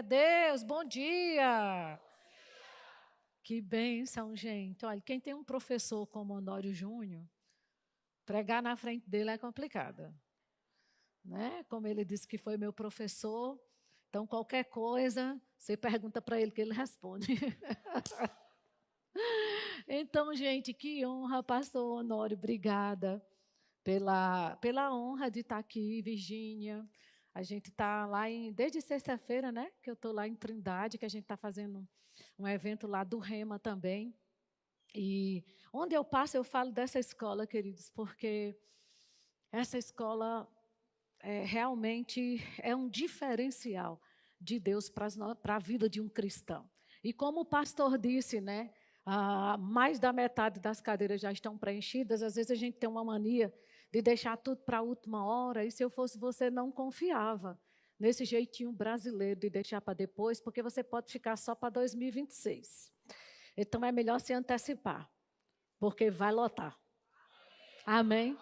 a Deus. Bom dia. Que bênção, gente. Olha, quem tem um professor como Honório Júnior, pregar na frente dele é complicado, né? Como ele disse que foi meu professor, então qualquer coisa, você pergunta para ele que ele responde. Então, gente, que honra, pastor Honório, obrigada pela honra de estar aqui, Virgínia. A gente está lá desde sexta-feira, né? Que eu estou lá em Trindade, que a gente está fazendo um evento lá do Rema também. E onde eu passo, eu falo dessa escola, queridos, porque essa escola realmente é um diferencial de Deus para a vida de um cristão. E como o pastor disse, né? Mais da metade das cadeiras já estão preenchidas. Às vezes a gente tem uma mania de deixar tudo para a última hora, e se eu fosse você, não confiava nesse jeitinho brasileiro de deixar para depois, porque você pode ficar só para 2026. Então é melhor se antecipar, porque vai lotar. Amém?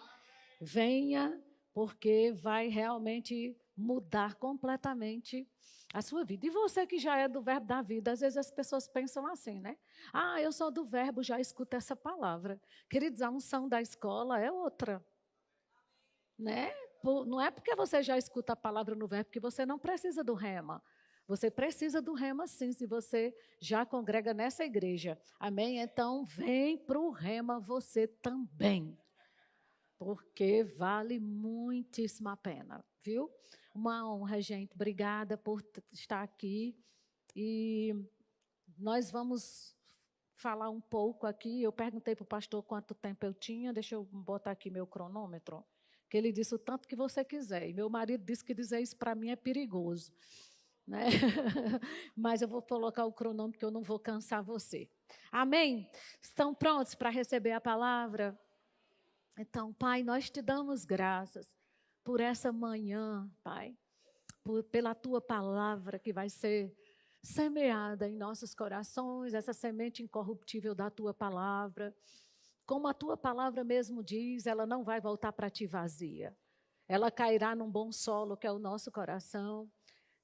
Venha, porque vai realmente mudar completamente a sua vida. E você que já é do verbo da vida, às vezes as pessoas pensam assim, né? Eu sou do verbo, já escuto essa palavra. Queridos, a unção da escola é outra, né? Não é porque você já escuta a palavra no verbo que você não precisa do rema. Você precisa do rema sim, se você já congrega nessa igreja. Amém? Então, vem para o rema você também, porque vale muitíssima pena, viu? Uma honra, gente. Obrigada por estar aqui. E nós vamos falar um pouco aqui. Eu perguntei para o pastor quanto tempo eu tinha. Deixa eu botar aqui meu cronômetro. Que ele disse o tanto que você quiser. E meu marido disse que dizer isso para mim é perigoso, né? Mas eu vou colocar o cronômetro, que eu não vou cansar você. Amém? Estão prontos para receber a palavra? Então, Pai, nós te damos graças por essa manhã, Pai, pela tua palavra que vai ser semeada em nossos corações, essa semente incorruptível da tua palavra. Como a tua palavra mesmo diz, ela não vai voltar para ti vazia. Ela cairá num bom solo, que é o nosso coração.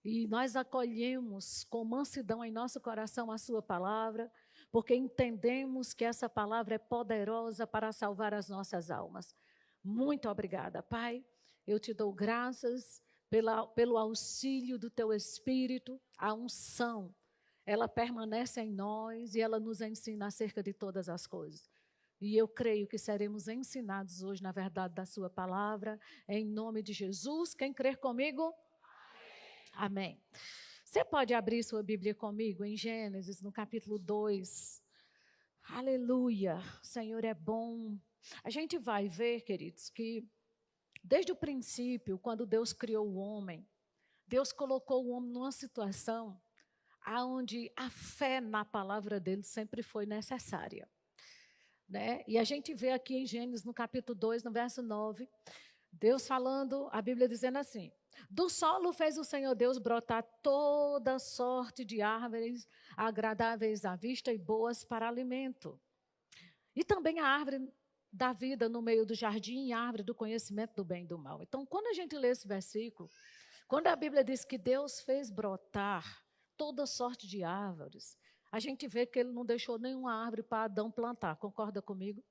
E nós acolhemos com mansidão em nosso coração a sua palavra, porque entendemos que essa palavra é poderosa para salvar as nossas almas. Muito obrigada, Pai. Eu te dou graças pelo auxílio do teu Espírito, a unção. Ela permanece em nós e ela nos ensina acerca de todas as coisas. E eu creio que seremos ensinados hoje na verdade da sua palavra, em nome de Jesus. Quem crer comigo? Amém. Você pode abrir sua Bíblia comigo em Gênesis, no capítulo 2. Aleluia, o Senhor é bom. A gente vai ver, queridos, que desde o princípio, quando Deus criou o homem, Deus colocou o homem numa situação onde a fé na palavra dele sempre foi necessária, né? E a gente vê aqui em Gênesis, no capítulo 2, no verso 9, Deus falando, a Bíblia dizendo assim: do solo fez o Senhor Deus brotar toda sorte de árvores agradáveis à vista e boas para alimento. E também a árvore da vida no meio do jardim e a árvore do conhecimento do bem e do mal. Então, quando a gente lê esse versículo, quando a Bíblia diz que Deus fez brotar toda sorte de árvores, a gente vê que ele não deixou nenhuma árvore para Adão plantar, concorda comigo?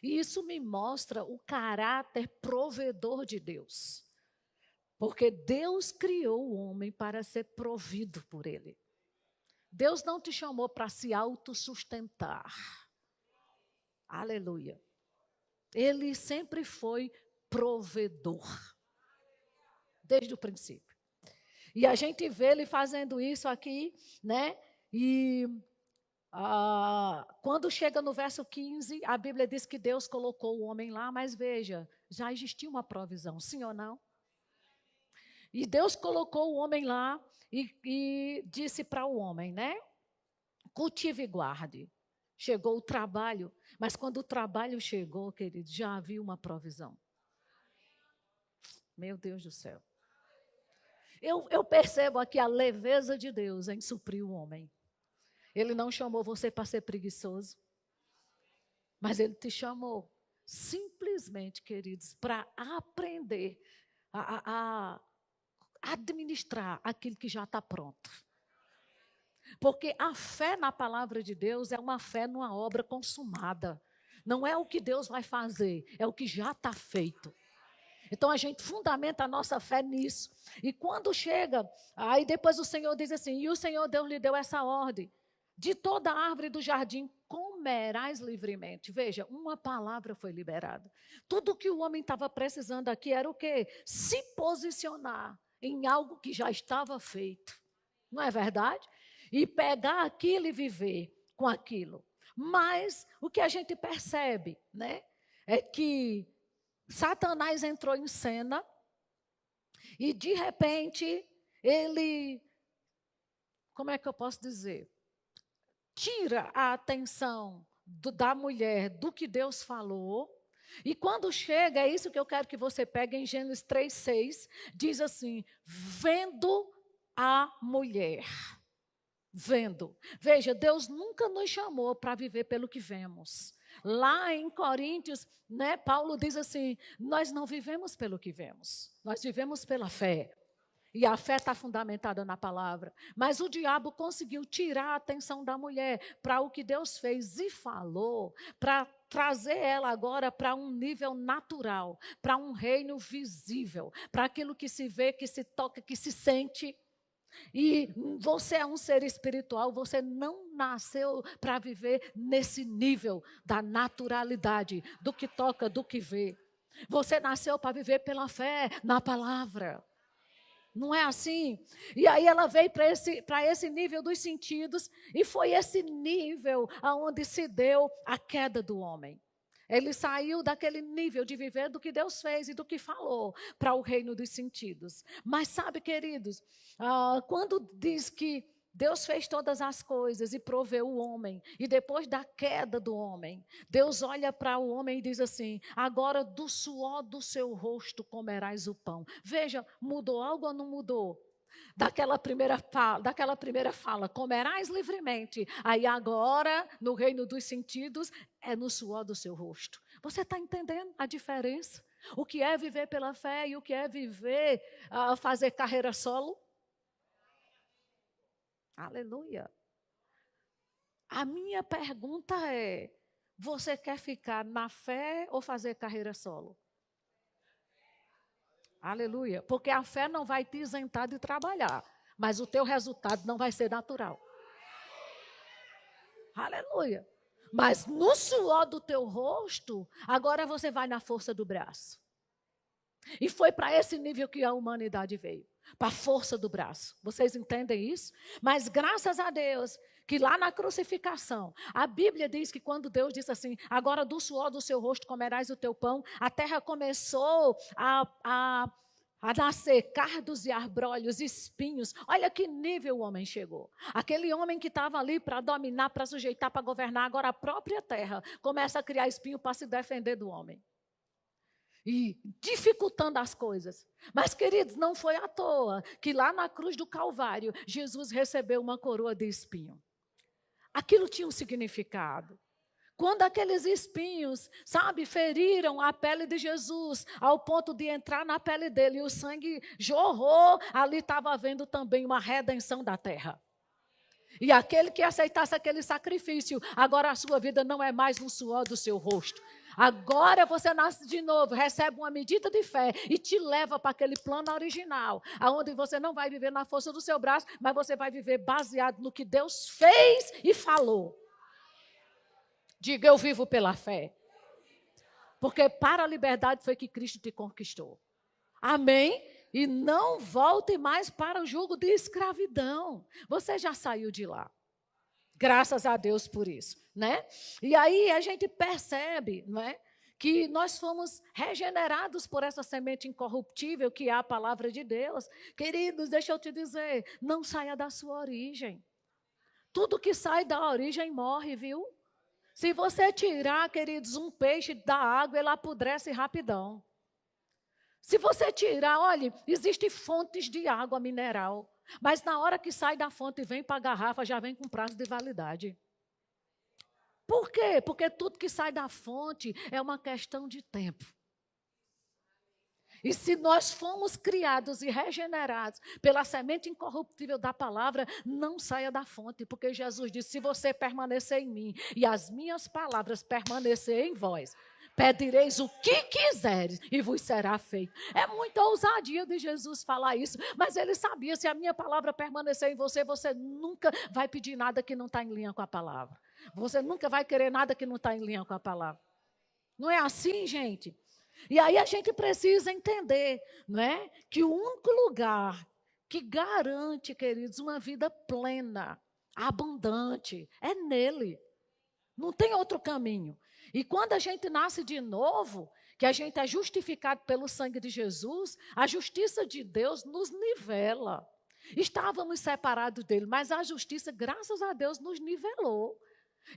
E isso me mostra o caráter provedor de Deus. Porque Deus criou o homem para ser provido por ele. Deus não te chamou para se autossustentar. Aleluia. Ele sempre foi provedor. Desde o princípio. E a gente vê ele fazendo isso aqui, né? E quando chega no verso 15, a Bíblia diz que Deus colocou o homem lá, mas veja, já existia uma provisão, sim ou não? E Deus colocou o homem lá e disse para o homem, né? Cultive e guarde. Chegou o trabalho, mas quando o trabalho chegou, querido, já havia uma provisão. Meu Deus do céu. Eu percebo aqui a leveza de Deus em suprir o homem. Ele não chamou você para ser preguiçoso, mas Ele te chamou simplesmente, queridos, para aprender a administrar aquilo que já está pronto. Porque a fé na palavra de Deus é uma fé numa obra consumada. Não é o que Deus vai fazer, é o que já está feito. Então a gente fundamenta a nossa fé nisso. E quando chega, aí depois o Senhor diz assim: e o Senhor Deus lhe deu essa ordem: de toda árvore do jardim comerás livremente. Veja, uma palavra foi liberada. Tudo que o homem estava precisando aqui era o quê? Se posicionar em algo que já estava feito. Não é verdade? E pegar aquilo e viver com aquilo. Mas o que a gente percebe, né, é que Satanás entrou em cena e, de repente, ele, como é que eu posso dizer? Tira a atenção da mulher do que Deus falou. E quando chega, é isso que eu quero que você pegue em Gênesis 3:6, diz assim: vendo a mulher. Vendo. Veja, Deus nunca nos chamou para viver pelo que vemos. Lá em Coríntios, né, Paulo diz assim: nós não vivemos pelo que vemos, nós vivemos pela fé. E a fé está fundamentada na palavra. Mas o diabo conseguiu tirar a atenção da mulher para o que Deus fez e falou, para trazer ela agora para um nível natural, para um reino visível, para aquilo que se vê, que se toca, que se sente. E você é um ser espiritual, você não nasceu para viver nesse nível da naturalidade, do que toca, do que vê. Você nasceu para viver pela fé na palavra. Não é assim? E aí ela veio para esse nível dos sentidos, e foi esse nível aonde se deu a queda do homem. Ele saiu daquele nível de viver do que Deus fez e do que falou para o reino dos sentidos. Mas sabe, queridos, quando diz que Deus fez todas as coisas e proveu o homem, e depois da queda do homem, Deus olha para o homem e diz assim: agora do suor do seu rosto comerás o pão. Veja, mudou algo ou não mudou? Daquela primeira fala, comerás livremente. Aí agora, no reino dos sentidos, é no suor do seu rosto. Você está entendendo a diferença? O que é viver pela fé e o que é viver, fazer carreira solo? Aleluia. A minha pergunta é: você quer ficar na fé ou fazer carreira solo? Aleluia. Porque a fé não vai te isentar de trabalhar, mas o teu resultado não vai ser natural. Aleluia. Mas no suor do teu rosto, agora você vai na força do braço. E foi para esse nível que a humanidade veio, para a força do braço. Vocês entendem isso? Mas graças a Deus, que lá na crucificação, a Bíblia diz que quando Deus disse assim: agora do suor do seu rosto comerás o teu pão, a terra começou a nascer cardos e arbrolhos, espinhos. Olha que nível o homem chegou. Aquele homem que estava ali para dominar, para sujeitar, para governar, agora a própria terra começa a criar espinho para se defender do homem. E dificultando as coisas. Mas, queridos, não foi à toa que lá na cruz do Calvário, Jesus recebeu uma coroa de espinho. Aquilo tinha um significado. Quando aqueles espinhos, sabe, feriram a pele de Jesus, ao ponto de entrar na pele dele, e o sangue jorrou, ali estava havendo também uma redenção da terra. E aquele que aceitasse aquele sacrifício, agora a sua vida não é mais no suor do seu rosto. Agora você nasce de novo, recebe uma medida de fé e te leva para aquele plano original, aonde você não vai viver na força do seu braço, mas você vai viver baseado no que Deus fez e falou. Diga: eu vivo pela fé. Porque para a liberdade foi que Cristo te conquistou. Amém? E não volte mais para o jugo de escravidão. Você já saiu de lá. Graças a Deus por isso, né? E aí a gente percebe, não é, que nós fomos regenerados por essa semente incorruptível que é a palavra de Deus. Queridos, deixa eu te dizer, não saia da sua origem. Tudo que sai da origem morre, viu? Se você tirar, queridos, um peixe da água, ele apodrece rapidão. Se você tirar, olha, existem fontes de água mineral, mas na hora que sai da fonte e vem para a garrafa, já vem com prazo de validade. Por quê? Porque tudo que sai da fonte é uma questão de tempo. E se nós fomos criados e regenerados pela semente incorruptível da palavra, não saia da fonte, porque Jesus disse: se você permanecer em mim e as minhas palavras permanecerem em vós, pedireis o que quiseres e vos será feito. É muita ousadia de Jesus falar isso, mas ele sabia: se a minha palavra permanecer em você, você nunca vai pedir nada que não está em linha com a palavra. Você nunca vai querer nada que não está em linha com a palavra. Não é assim, gente? E aí a gente precisa entender, não é? Que o único lugar que garante, queridos, uma vida plena, abundante, é nele. Não tem outro caminho. E quando a gente nasce de novo, que a gente é justificado pelo sangue de Jesus, a justiça de Deus nos nivela. Estávamos separados dele, mas a justiça, graças a Deus, nos nivelou.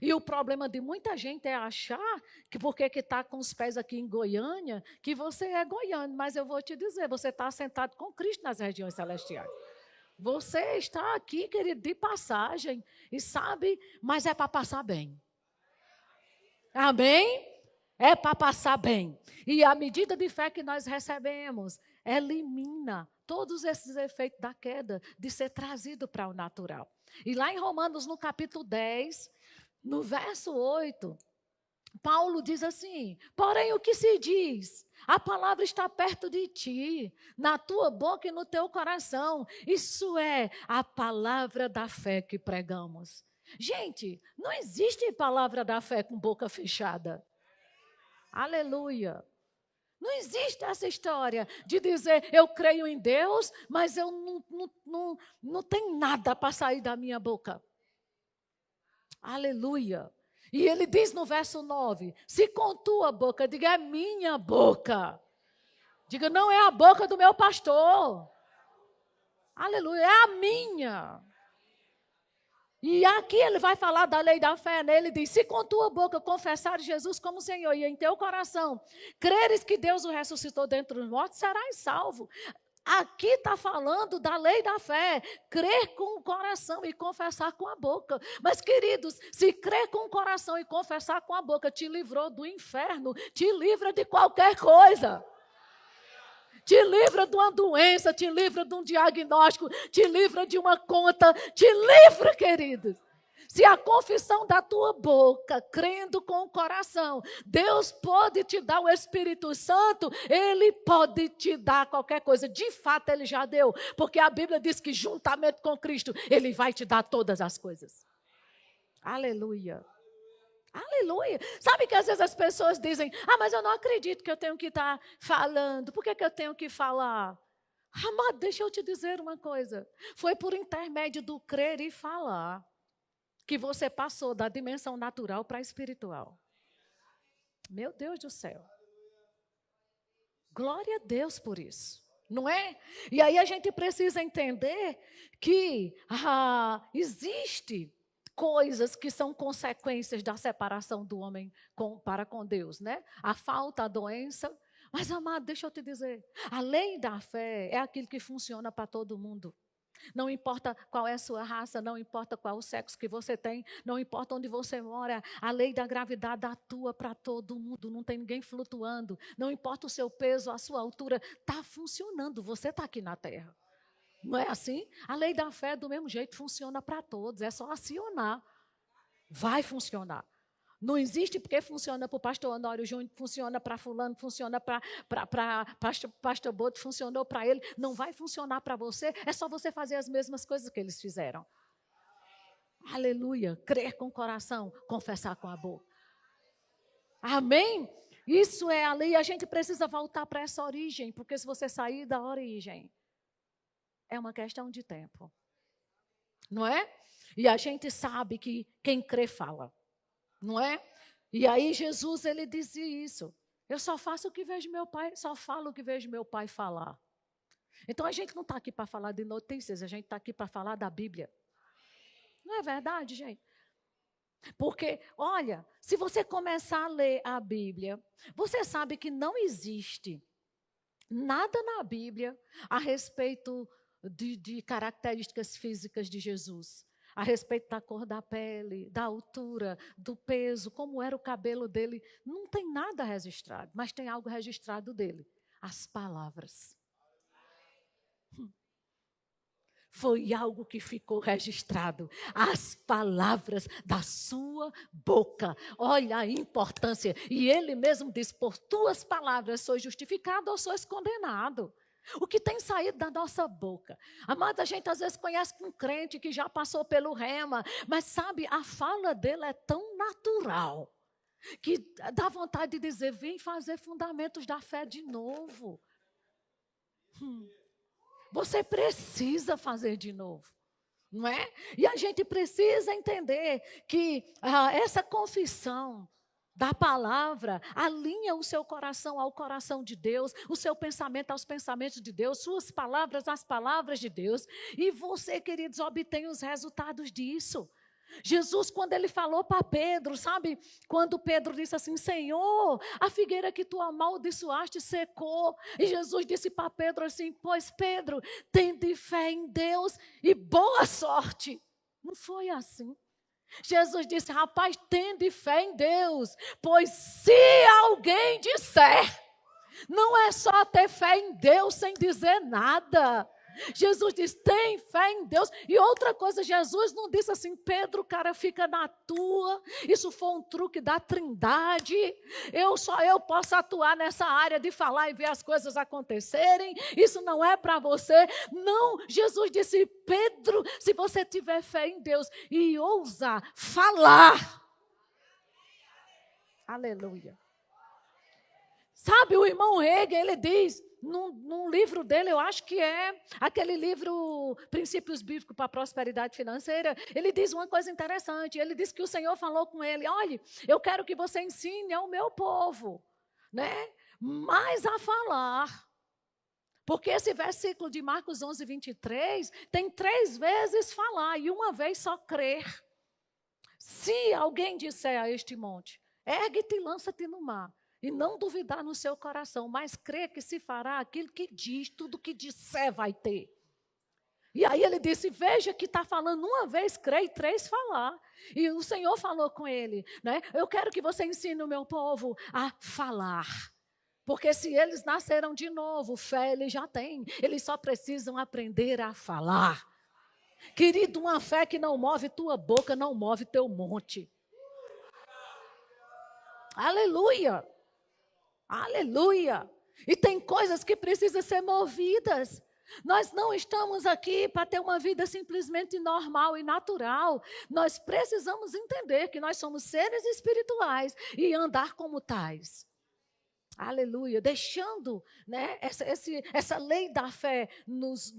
E o problema de muita gente é achar que porque está com os pés aqui em Goiânia, que você é goiano. Mas eu vou te dizer, você está sentado com Cristo nas regiões celestiais. Você está aqui, querido, de passagem, e sabe, mas é para passar bem. Amém? É para passar bem. E a medida de fé que nós recebemos elimina todos esses efeitos da queda, de ser trazido para o natural. E lá em Romanos, no capítulo 10... no verso 8, Paulo diz assim: porém o que se diz? A palavra está perto de ti, na tua boca e no teu coração. Isso é a palavra da fé que pregamos. Gente, não existe palavra da fé com boca fechada. Aleluia. Não existe essa história de dizer: eu creio em Deus, mas eu não tenho nada para sair da minha boca. Aleluia. E ele diz no verso 9: se com tua boca, diga é minha boca. Diga, não é a boca do meu pastor. Aleluia, é a minha. E aqui ele vai falar da lei da fé, né? Ele diz: se com tua boca confessares Jesus como Senhor e em teu coração creres que Deus o ressuscitou dentre os mortos, serás salvo. Aqui está falando da lei da fé, crer com o coração e confessar com a boca. Mas, queridos, se crer com o coração e confessar com a boca te livrou do inferno, te livra de qualquer coisa. Te livra de uma doença, te livra de um diagnóstico, te livra de uma conta, te livra, queridos. Se a confissão da tua boca, crendo com o coração, Deus pode te dar o Espírito Santo, Ele pode te dar qualquer coisa. De fato, Ele já deu, porque a Bíblia diz que juntamente com Cristo, Ele vai te dar todas as coisas. Aleluia. Aleluia. Sabe que às vezes as pessoas dizem: mas eu não acredito que eu tenho que estar falando. Por que eu tenho que falar? Amado, deixa eu te dizer uma coisa. Foi por intermédio do crer e falar que você passou da dimensão natural para a espiritual. Meu Deus do céu. Glória a Deus por isso, não é? E aí a gente precisa entender que existe coisas que são consequências da separação do homem para com Deus, né? A falta, a doença. Mas, amado, deixa eu te dizer, a lei da fé é aquilo que funciona para todo mundo. Não importa qual é a sua raça, não importa qual o sexo que você tem, não importa onde você mora, a lei da gravidade atua para todo mundo, não tem ninguém flutuando, não importa o seu peso, a sua altura, está funcionando, você está aqui na terra. Não é assim? A lei da fé do mesmo jeito funciona para todos, é só acionar, vai funcionar. Não existe porque funciona para o pastor Honório Júnior, funciona para fulano, funciona para pastor Boto, funcionou para ele. Não vai funcionar para você, é só você fazer as mesmas coisas que eles fizeram. Aleluia, crer com o coração, confessar com a boca. Amém? Isso é a lei, a gente precisa voltar para essa origem, porque se você sair da origem, é uma questão de tempo. Não é? E a gente sabe que quem crê fala. Não é? E aí Jesus, ele dizia isso. Eu só faço o que vejo meu pai, só falo o que vejo meu pai falar. Então a gente não está aqui para falar de notícias, a gente está aqui para falar da Bíblia. Não é verdade, gente? Porque, olha, se você começar a ler a Bíblia, você sabe que não existe nada na Bíblia a respeito de características físicas de Jesus. A respeito da cor da pele, da altura, do peso, como era o cabelo dele. Não tem nada registrado, mas tem algo registrado dele. as palavras. Foi algo que ficou registrado. As palavras da sua boca. Olha a importância. E ele mesmo diz, por tuas palavras sois justificado ou sois condenado. O que tem saído da nossa boca. Amada, a gente às vezes conhece um crente que já passou pelo rema. Mas sabe, a fala dele é tão natural. Que dá vontade de dizer, vem fazer fundamentos da fé de novo. Você precisa fazer de novo, não é? E a gente precisa entender que essa confissão da palavra alinha o seu coração ao coração de Deus, o seu pensamento aos pensamentos de Deus, suas palavras às palavras de Deus. E você, queridos, obtém os resultados disso. Jesus, quando ele falou para Pedro, sabe? Quando Pedro disse assim, Senhor, a figueira que tu amaldiçoaste secou. E Jesus disse para Pedro assim, pois Pedro, tende fé em Deus e boa sorte. Não foi assim. Jesus disse, rapaz, tende fé em Deus, pois se alguém disser, não é só ter fé em Deus sem dizer nada. Jesus diz, tem fé em Deus. E outra coisa, Jesus não disse assim, Pedro, cara, fica na tua. Isso foi um truque da Trindade. Eu posso atuar nessa área de falar e ver as coisas acontecerem. Isso não é para você. Não, Jesus disse, Pedro, se você tiver fé em Deus e ousar falar. Aleluia. Sabe, o irmão Hegel, ele diz, num livro dele, eu acho que é aquele livro Princípios Bíblicos para a Prosperidade Financeira, ele diz uma coisa interessante, ele diz que o Senhor falou com ele, olha, eu quero que você ensine ao meu povo, né, mais a falar. Porque esse versículo de Marcos 11, 23, tem 3 vezes falar e uma vez só crer. Se alguém disser a este monte, ergue-te e lança-te no mar, e não duvidar no seu coração, mas crer que se fará aquilo que diz, tudo que disser vai ter. E aí ele disse, veja que está falando uma vez crer e 3 falar. E o Senhor falou com ele, né? Eu quero que você ensine o meu povo a falar. Porque se eles nasceram de novo, fé eles já têm. Eles só precisam aprender a falar. Querido, uma fé que não move tua boca, não move teu monte. Aleluia! Aleluia! E tem coisas que precisam ser movidas. Nós não estamos aqui para ter uma vida simplesmente normal e natural. Nós precisamos entender que nós somos seres espirituais e andar como tais. Aleluia! Deixando, né, essa lei da fé nos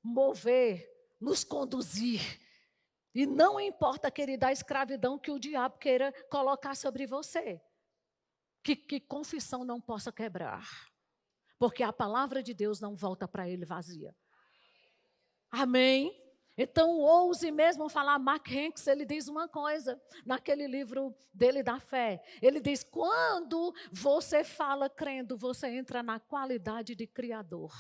mover, nos conduzir. E não importa, querida, a escravidão que o diabo queira colocar sobre você. Que confissão não possa quebrar. Porque a palavra de Deus não volta para ele vazia. Amém? Então, ouse mesmo falar. Mark Hanks, ele diz uma coisa, naquele livro dele da fé. Ele diz, quando você fala crendo, você entra na qualidade de criador.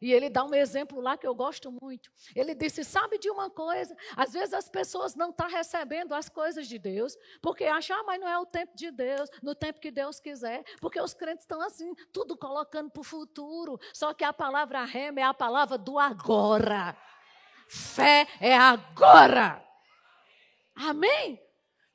E ele dá um exemplo lá que eu gosto muito. Ele disse, sabe de uma coisa? Às vezes as pessoas não estão recebendo as coisas de Deus, porque acham, mas não é o tempo de Deus, no tempo que Deus quiser. Porque os crentes estão assim, tudo colocando para o futuro. Só que a palavra rema é a palavra do agora. Fé é agora. Amém?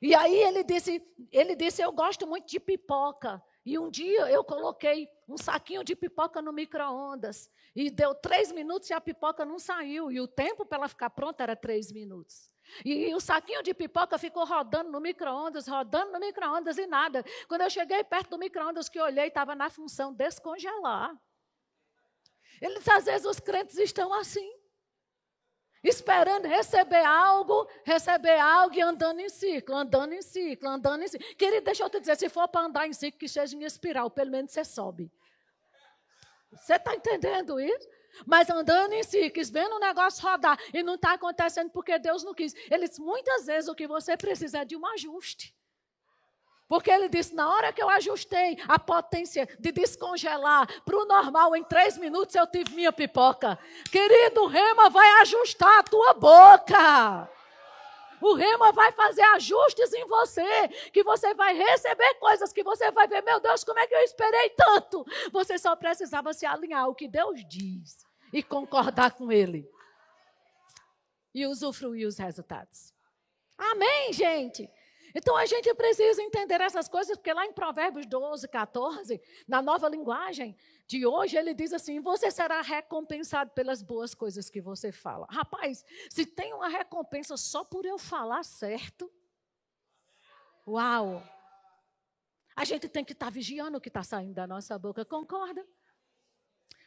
E aí ele disse, eu gosto muito de pipoca. E um dia eu coloquei um saquinho de pipoca no micro-ondas. E deu 3 minutos e a pipoca não saiu. E o tempo para ela ficar pronta era 3 minutos. E o saquinho de pipoca ficou rodando no micro-ondas e nada. Quando eu cheguei perto do micro-ondas que eu olhei, estava na função descongelar. Às vezes os crentes estão assim. Esperando receber algo e andando em ciclo. Querido, deixa eu te dizer, se for para andar em ciclo, que seja em espiral, pelo menos você sobe. Você está entendendo isso? Mas andando em ciclos, vendo o negócio rodar, e não está acontecendo porque Deus não quis. Ele disse, muitas vezes o que você precisa é de um ajuste. Porque ele disse, na hora que eu ajustei a potência de descongelar para o normal, em 3 minutos eu tive minha pipoca. Querido, rema vai ajustar a tua boca. O rema vai fazer ajustes em você, que você vai receber coisas que você vai ver, meu Deus, como é que eu esperei tanto? Você só precisava se alinhar ao que Deus diz e concordar com Ele. E usufruir os resultados. Amém, gente? Então a gente precisa entender essas coisas, porque lá em Provérbios 12, 14, na nova linguagem de hoje, ele diz assim: você será recompensado pelas boas coisas que você fala. Rapaz, se tem uma recompensa só por eu falar certo, uau! A gente tem que estar vigiando o que está saindo da nossa boca, concorda?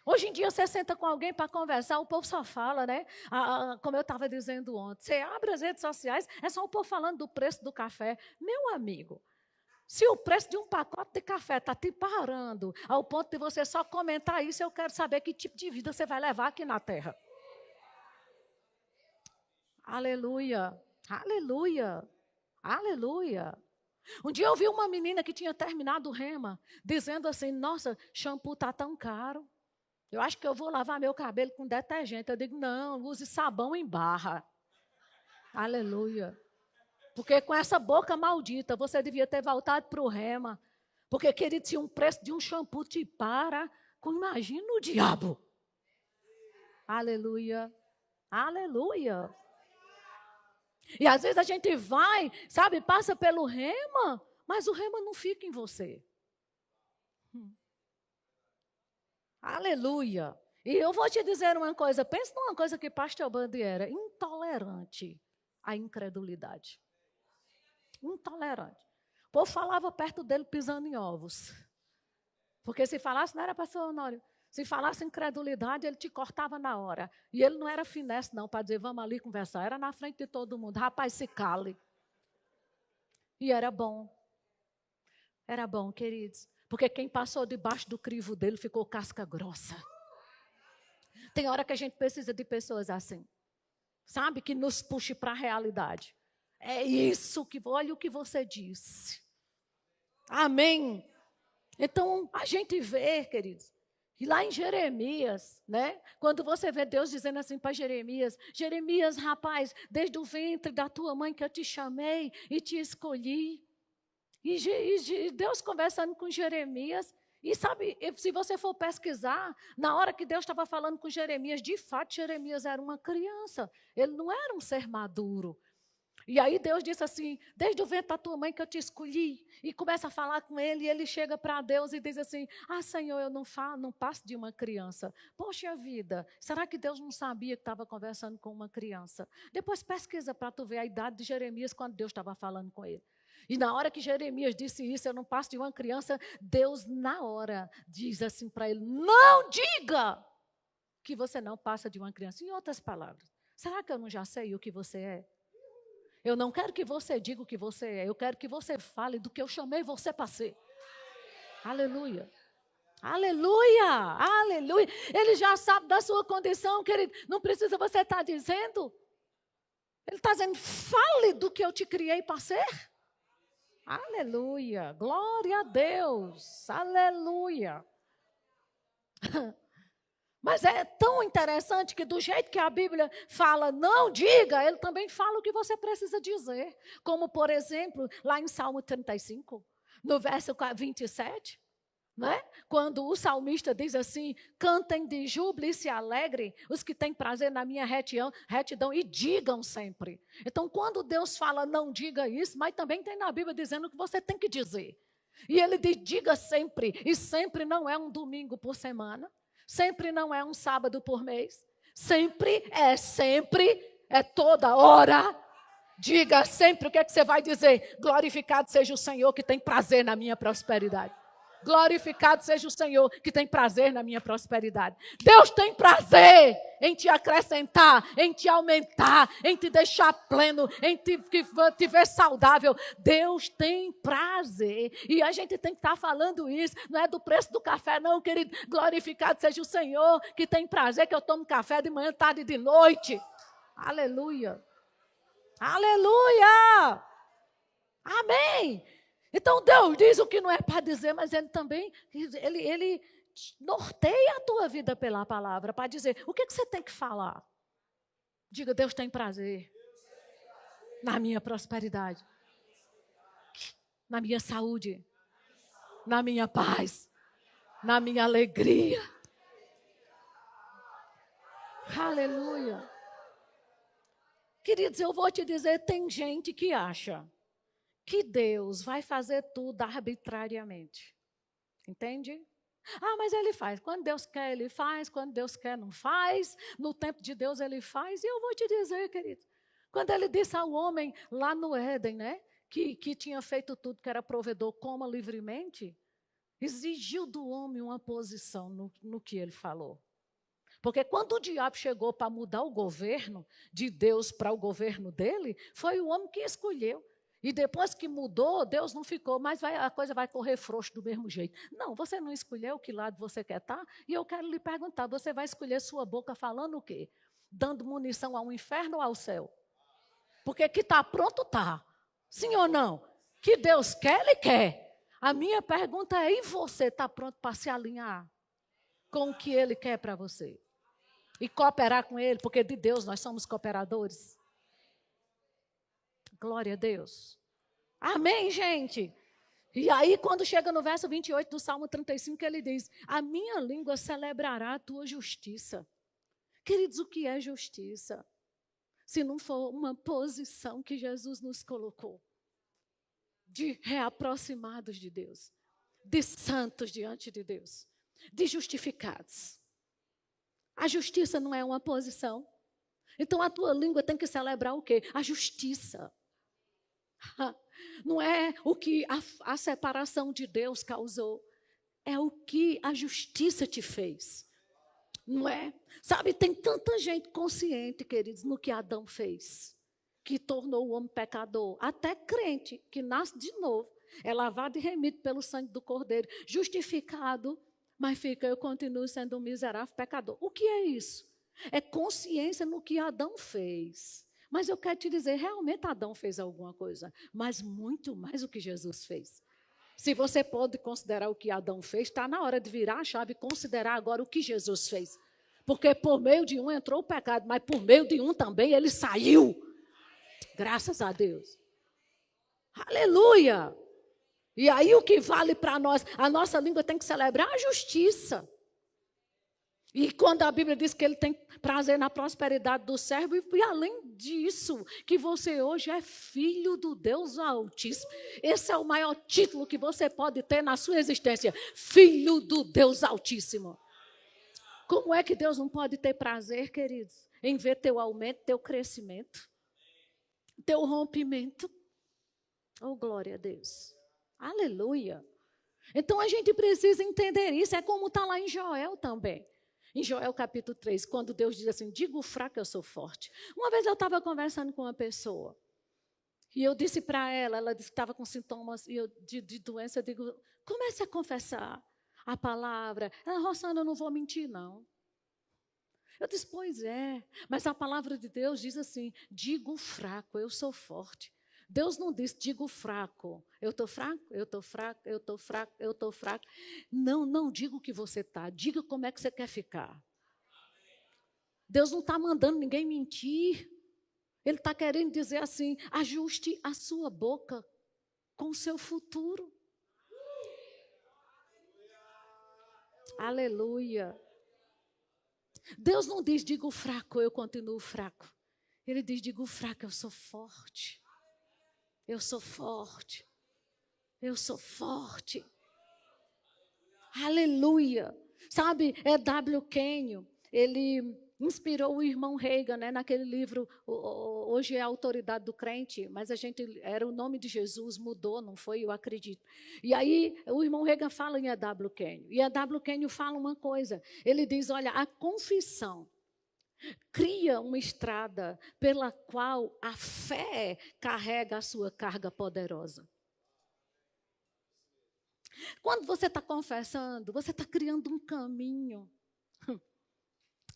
Hoje em dia, você senta com alguém para conversar, o povo só fala, né? Como eu estava dizendo ontem, você abre as redes sociais, é só o povo falando do preço do café. Meu amigo, se o preço de um pacote de café está te parando, ao ponto de você só comentar isso, eu quero saber que tipo de vida você vai levar aqui na terra. Aleluia, aleluia, aleluia. Um dia eu vi uma menina que tinha terminado o rema, dizendo assim: nossa, shampoo está tão caro. Eu acho que eu vou lavar meu cabelo com detergente. Eu digo, não, use sabão em barra. Aleluia. Porque com essa boca maldita, você devia ter voltado para o rema. Porque, querido, se um preço de um shampoo te para, imagina o diabo. Aleluia. Aleluia. E às vezes a gente vai, sabe, passa pelo rema, mas o rema não fica em você. Aleluia. E eu vou te dizer uma coisa, pensa numa coisa que pastor Bandi era, intolerante à incredulidade. Intolerante. O povo falava perto dele pisando em ovos. Porque se falasse, não era pastor Honório, se falasse incredulidade, ele te cortava na hora. E ele não era finesse não, para dizer, vamos ali conversar. Era na frente de todo mundo, rapaz, se cale. E era bom. Era bom, queridos. Porque quem passou debaixo do crivo dele ficou casca grossa. Tem hora que a gente precisa de pessoas assim. Sabe? Que nos puxe para a realidade. É isso que... Olha o que você disse. Amém. Então, a gente vê, queridos. E lá em Jeremias, né? Quando você vê Deus dizendo assim para Jeremias: Jeremias, rapaz, desde o ventre da tua mãe que eu te chamei e te escolhi. E Deus conversando com Jeremias, e sabe, se você for pesquisar, na hora que Deus estava falando com Jeremias, de fato Jeremias era uma criança, ele não era um ser maduro. E aí Deus disse assim: desde o ventre da tua mãe que eu te escolhi, e começa a falar com ele, e ele chega para Deus e diz assim: ah, Senhor, eu não passo de uma criança. Poxa vida, será que Deus não sabia que estava conversando com uma criança? Depois pesquisa para tu ver a idade de Jeremias quando Deus estava falando com ele. E na hora que Jeremias disse isso, eu não passo de uma criança, Deus na hora diz assim para ele: não diga que você não passa de uma criança. Em outras palavras, será que eu não já sei o que você é? Eu não quero que você diga o que você é, eu quero que você fale do que eu chamei você para ser. Aleluia. Aleluia, aleluia. Ele já sabe da sua condição, querido. Não precisa você estar dizendo. Ele está dizendo: fale do que eu te criei para ser. Aleluia, glória a Deus, aleluia. Mas é tão interessante que do jeito que a Bíblia fala, não diga, ele também fala o que você precisa dizer. Como, por exemplo, lá em Salmo 35, no verso 27, né? Quando o salmista diz assim: cantem de júbilo e se alegrem os que têm prazer na minha retidão e digam sempre. Então, quando Deus fala não diga isso, mas também tem na Bíblia dizendo que você tem que dizer. E ele diz: diga sempre, e sempre não é um domingo por semana, sempre não é um sábado por mês, sempre, é toda hora. Diga sempre. O que é que você vai dizer? Glorificado seja o Senhor que tem prazer na minha prosperidade. Glorificado seja o Senhor que tem prazer na minha prosperidade. Deus tem prazer em te acrescentar, em te aumentar, em te deixar pleno, em te ver saudável. Deus tem prazer. E a gente tem que estar falando isso. Não é do preço do café não, querido. Glorificado seja o Senhor que tem prazer que eu tomo café de manhã, tarde e de noite. Aleluia. Aleluia. Amém. Então Deus diz o que não é para dizer, mas Ele também, Ele norteia a tua vida pela palavra, para dizer o que você tem que falar. Diga: Deus tem prazer na minha prosperidade, na minha saúde, na minha paz, na minha alegria. Aleluia. Queridos, eu vou te dizer, tem gente que acha que Deus vai fazer tudo arbitrariamente. Entende? Ah, mas ele faz. Quando Deus quer, ele faz. Quando Deus quer, não faz. No tempo de Deus, ele faz. E eu vou te dizer, querido, quando ele disse ao homem lá no Éden, né, que tinha feito tudo, que era provedor, coma livremente, exigiu do homem uma posição no que ele falou. Porque quando o diabo chegou para mudar o governo de Deus para o governo dele, foi o homem que escolheu. E depois que mudou, Deus não ficou, mas a coisa vai correr frouxo do mesmo jeito. Não, você não escolheu que lado você quer estar? E eu quero lhe perguntar, você vai escolher sua boca falando o quê? Dando munição ao inferno ou ao céu? Porque que está pronto, está. Sim ou não? Que Deus quer, Ele quer. A minha pergunta é, e você está pronto para se alinhar com o que Ele quer para você? E cooperar com Ele, porque de Deus nós somos cooperadores. Glória a Deus. Amém, gente? E aí, quando chega no verso 28 do Salmo 35, ele diz, a minha língua celebrará a tua justiça. Queridos, o que é justiça? Se não for uma posição que Jesus nos colocou, de reaproximados de Deus, de santos diante de Deus, de justificados. A justiça não é uma posição. Então a tua língua tem que celebrar o quê? A justiça. Não é o que a separação de Deus causou. É o que a justiça te fez. Não é? Sabe, tem tanta gente consciente, queridos, no que Adão fez, que tornou o homem pecador. Até crente, que nasce de novo, é lavado e remido pelo sangue do Cordeiro, justificado, mas eu continuo sendo um miserável pecador. O que é isso? É consciência no que Adão fez. Mas eu quero te dizer, realmente Adão fez alguma coisa, mas muito mais do que Jesus fez. Se você pode considerar o que Adão fez, está na hora de virar a chave e considerar agora o que Jesus fez. Porque por meio de um entrou o pecado, mas por meio de um também ele saiu. Graças a Deus. Aleluia! E aí o que vale para nós? A nossa língua tem que celebrar a justiça. E quando a Bíblia diz que ele tem prazer na prosperidade do servo, e além disso, que você hoje é filho do Deus Altíssimo. Esse é o maior título que você pode ter na sua existência. Filho do Deus Altíssimo. Como é que Deus não pode ter prazer, queridos, em ver teu aumento, teu crescimento, teu rompimento? Oh, glória a Deus. Aleluia. Então a gente precisa entender isso. É como está lá em Joel também. Em Joel capítulo 3, quando Deus diz assim, digo fraco, eu sou forte. Uma vez eu estava conversando com uma pessoa, e eu disse para ela disse que estava com sintomas de doença, eu digo, comece a confessar a palavra. Ela, Rosana, eu não vou mentir, não. Eu disse, pois é, mas a palavra de Deus diz assim, digo fraco, eu sou forte. Deus não diz, digo fraco. Eu estou fraco, eu estou fraco, eu estou fraco, eu estou fraco. Não diga o que você está, diga como é que você quer ficar. Deus não está mandando ninguém mentir. Ele está querendo dizer assim, ajuste a sua boca com o seu futuro. Aleluia. Deus não diz, digo fraco, eu continuo fraco. Ele diz, digo fraco, eu sou forte. Eu sou forte. Eu sou forte. Aleluia. Sabe, W. Kenyon, ele inspirou o irmão Reagan, né, naquele livro, hoje é a autoridade do crente, mas era o nome de Jesus, mudou, não foi? Eu acredito. E aí, o irmão Reagan fala em W. Kenyon. E W. Kenyon fala uma coisa. Ele diz, olha, a confissão cria uma estrada pela qual a fé carrega a sua carga poderosa. Quando você está confessando, você está criando um caminho.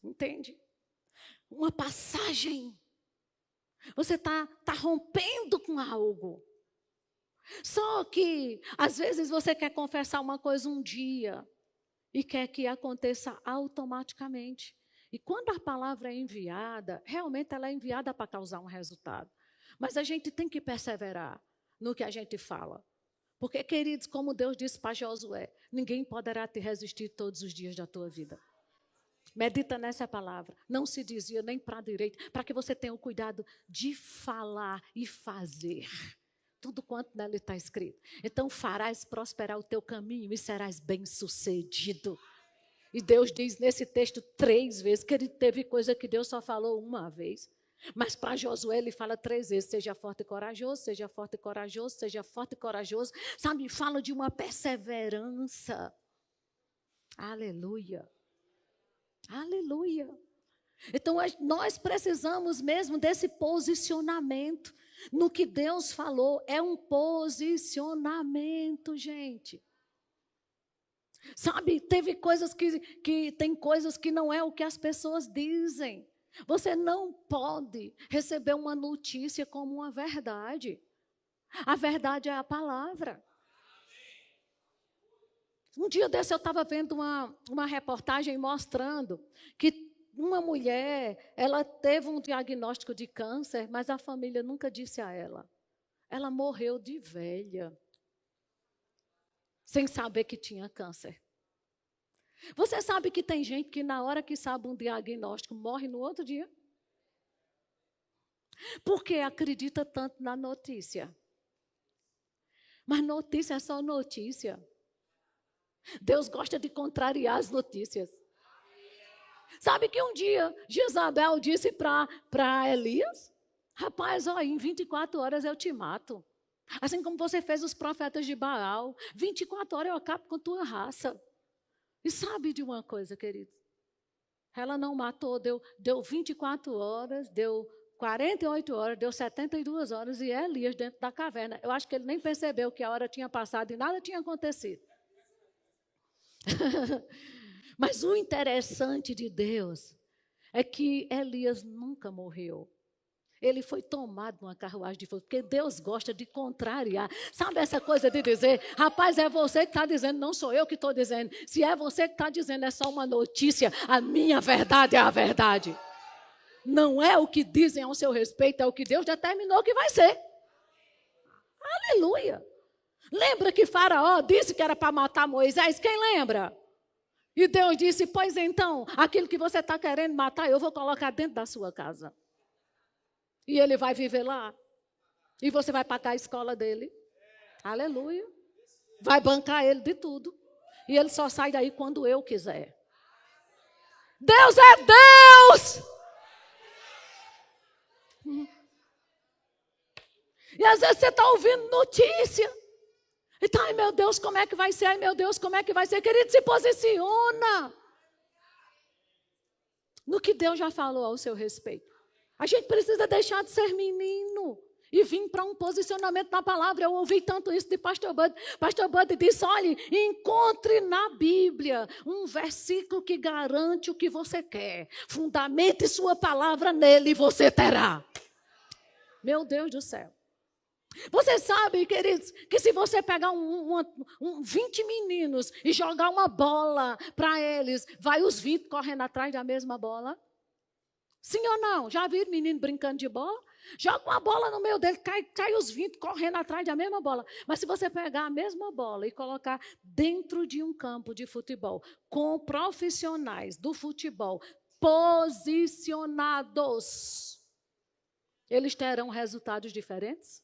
Entende? Uma passagem. Você está rompendo com algo. Só que, às vezes, você quer confessar uma coisa um dia e quer que aconteça automaticamente. E quando a palavra é enviada, realmente ela é enviada para causar um resultado. Mas a gente tem que perseverar no que a gente fala. Porque, queridos, como Deus disse para Josué, ninguém poderá te resistir todos os dias da tua vida. Medita nessa palavra. Não se desvia nem para a direita, para que você tenha o cuidado de falar e fazer tudo quanto nela está escrito. Então farás prosperar o teu caminho e serás bem-sucedido. E Deus diz nesse texto 3 vezes, que ele teve coisa que Deus só falou uma vez. Mas para Josué ele fala 3 vezes, seja forte e corajoso, seja forte e corajoso, seja forte e corajoso. Sabe, fala de uma perseverança. Aleluia. Aleluia. Então nós precisamos mesmo desse posicionamento. No que Deus falou, é um posicionamento, gente. Sabe, teve coisas tem coisas que não é o que as pessoas dizem. Você não pode receber uma notícia como uma verdade. A verdade é a palavra. Um dia desse eu estava vendo uma reportagem mostrando que uma mulher, ela teve um diagnóstico de câncer, mas a família nunca disse a ela. Ela morreu de velha, sem saber que tinha câncer. Você sabe que tem gente que na hora que sabe um diagnóstico, morre no outro dia? Porque acredita tanto na notícia. Mas notícia é só notícia. Deus gosta de contrariar as notícias. Sabe que um dia Jezabel disse para Elias, rapaz, ó, em 24 horas eu te mato. Assim como você fez os profetas de Baal, 24 horas eu acabo com a tua raça. E sabe de uma coisa, querido? Ela não matou, deu 24 horas, deu 48 horas, deu 72 horas e Elias dentro da caverna. Eu acho que ele nem percebeu que a hora tinha passado e nada tinha acontecido. Mas o interessante de Deus é que Elias nunca morreu. Ele foi tomado numa carruagem de fogo, porque Deus gosta de contrariar. Sabe essa coisa de dizer, rapaz, é você que está dizendo, não sou eu que estou dizendo. Se é você que está dizendo, é só uma notícia, a minha verdade é a verdade. Não é o que dizem ao seu respeito, é o que Deus determinou que vai ser. Aleluia. Lembra que Faraó disse que era para matar Moisés? Quem lembra? E Deus disse, pois então, aquilo que você está querendo matar, eu vou colocar dentro da sua casa. E ele vai viver lá. E você vai pagar a escola dele. Aleluia. Vai bancar ele de tudo. E ele só sai daí quando eu quiser. Deus é Deus! E às vezes você está ouvindo notícia. Então, ai meu Deus, como é que vai ser? Ai meu Deus, como é que vai ser? Querido, se posiciona no que Deus já falou ao seu respeito. A gente precisa deixar de ser menino e vir para um posicionamento na palavra. Eu ouvi tanto isso de Pastor Bud. Pastor Bud disse, olha, encontre na Bíblia um versículo que garante o que você quer. Fundamente sua palavra nele e você terá. Meu Deus do céu. Você sabe, queridos, que se você pegar 20 meninos e jogar uma bola para eles, vai os 20 correndo atrás da mesma bola? Sim ou não? Já viram menino brincando de bola? Joga uma bola no meio dele, cai os 20 correndo atrás da mesma bola. Mas se você pegar a mesma bola e colocar dentro de um campo de futebol, com profissionais do futebol posicionados, eles terão resultados diferentes?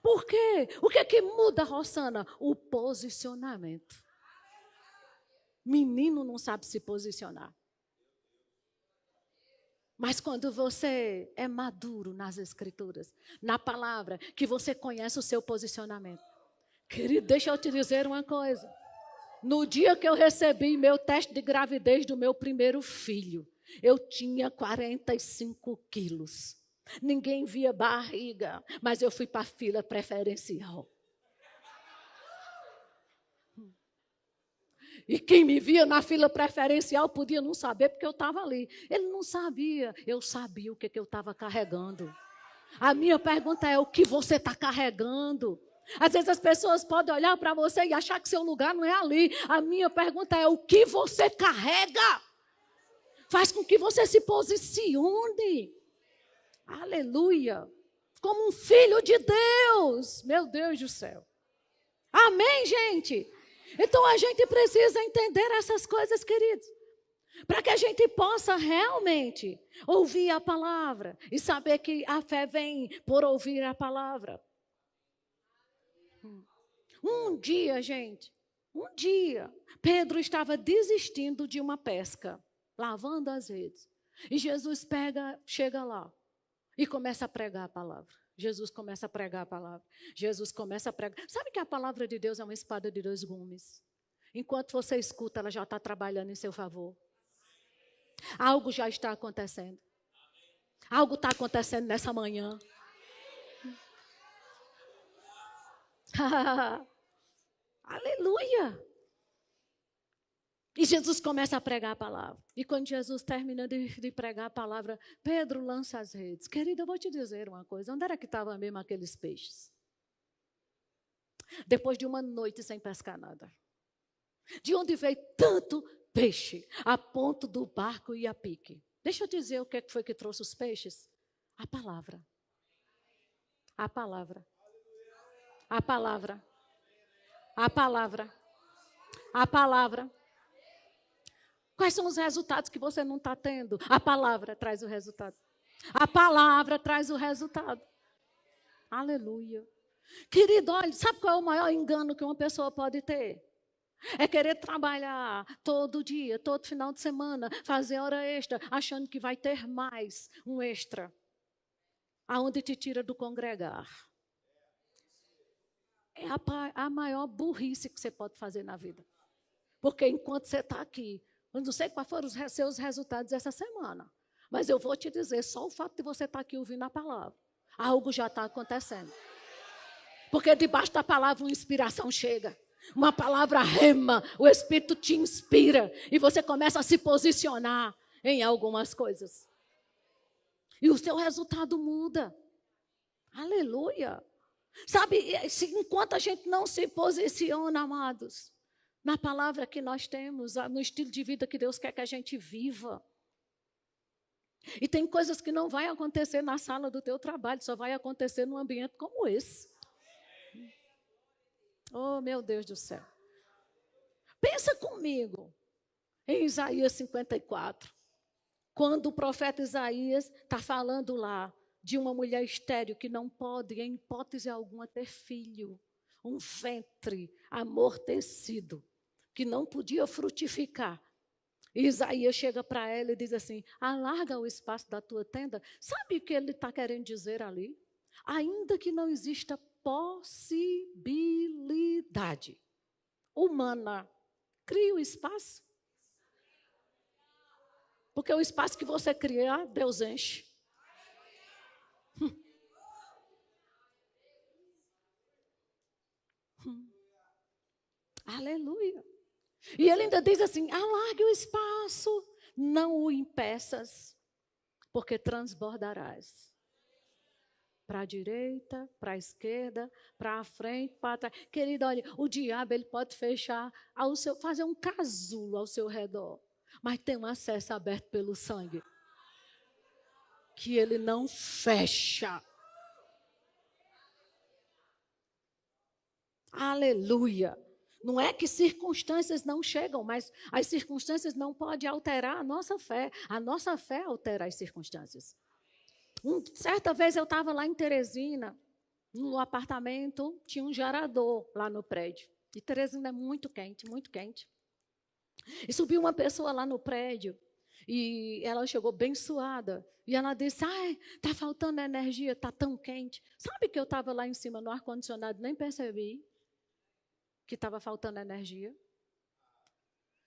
Por quê? O que é que muda, Rosana? O posicionamento. Menino não sabe se posicionar. Mas quando você é maduro nas escrituras, na palavra, que você conhece o seu posicionamento. Querido, deixa eu te dizer uma coisa. No dia que eu recebi meu teste de gravidez do meu primeiro filho, eu tinha 45 quilos. Ninguém via barriga, mas eu fui para a fila preferencial. E quem me via na fila preferencial podia não saber porque eu estava ali. Ele não sabia, eu sabia o que eu estava carregando. A minha pergunta é, o que você está carregando? Às vezes as pessoas podem olhar para você e achar que seu lugar não é ali. A minha pergunta é, o que você carrega? Faz com que você se posicione. Aleluia. como um filho de Deus. Meu Deus do céu. Amém, gente? Então a gente precisa entender essas coisas, queridos, para que a gente possa realmente ouvir a palavra e saber que a fé vem por ouvir a palavra. Um dia, gente, Pedro estava desistindo de uma pesca, lavando as redes. E Jesus chega lá e começa a pregar a palavra. Jesus começa a pregar a palavra. Jesus começa a pregar. Sabe que a palavra de Deus é uma espada de dois gumes? Enquanto você escuta, ela já está trabalhando em seu favor. Algo já está acontecendo. Algo está acontecendo nessa manhã. Aleluia! E Jesus começa a pregar a palavra. E quando Jesus termina de pregar a palavra, Pedro lança as redes. Querida, eu vou te dizer uma coisa. Onde era que estavam mesmo aqueles peixes? Depois de uma noite sem pescar nada. De onde veio tanto peixe, a ponto do barco ir a pique? Deixa eu dizer o que foi que trouxe os peixes. A palavra. A palavra. A palavra. A palavra. A palavra. Quais são os resultados que você não está tendo? A palavra traz o resultado. A palavra traz o resultado. Aleluia. Querido, olha, sabe qual é o maior engano que uma pessoa pode ter? É querer trabalhar todo dia, todo final de semana, fazer hora extra, achando que vai ter mais um extra. Aonde te tira do congregar. É a maior burrice que você pode fazer na vida. Porque enquanto você está aqui, eu não sei quais foram os seus resultados essa semana, mas eu vou te dizer, só o fato de você estar aqui ouvindo a palavra, algo já está acontecendo. Porque debaixo da palavra uma inspiração chega. Uma palavra rema, o Espírito te inspira e você começa a se posicionar em algumas coisas. E o seu resultado muda. Aleluia. Sabe, enquanto a gente não se posiciona, amados, na palavra que nós temos, no estilo de vida que Deus quer que a gente viva. E tem coisas que não vai acontecer na sala do teu trabalho, só vai acontecer num ambiente como esse. Oh, meu Deus do céu. Pensa comigo em Isaías 54. Quando o profeta Isaías está falando lá de uma mulher estéril que não pode, em hipótese alguma, ter filho. Um ventre amortecido, que não podia frutificar. E Isaías chega para ela e diz assim, alarga o espaço da tua tenda. Sabe o que ele está querendo dizer ali? Ainda que não exista possibilidade humana, crie o espaço. Porque o espaço que você criar, Deus enche. Aleluia. E ele ainda diz assim, alargue o espaço, não o impeças, porque transbordarás. Para a direita, para a esquerda, para a frente, para trás. Querido, olha, o diabo ele pode fechar, fazer um casulo ao seu redor, mas tem um acesso aberto pelo sangue, que ele não fecha. Aleluia. Não é que circunstâncias não chegam, mas as circunstâncias não podem alterar a nossa fé. A nossa fé altera as circunstâncias. Certa vez eu estava lá em Teresina, no apartamento, tinha um gerador lá no prédio. E Teresina é muito quente, muito quente. E subiu uma pessoa lá no prédio, e ela chegou bem suada. E ela disse, está faltando energia, está tão quente. Sabe que eu estava lá em cima no ar-condicionado, nem percebi que estava faltando energia.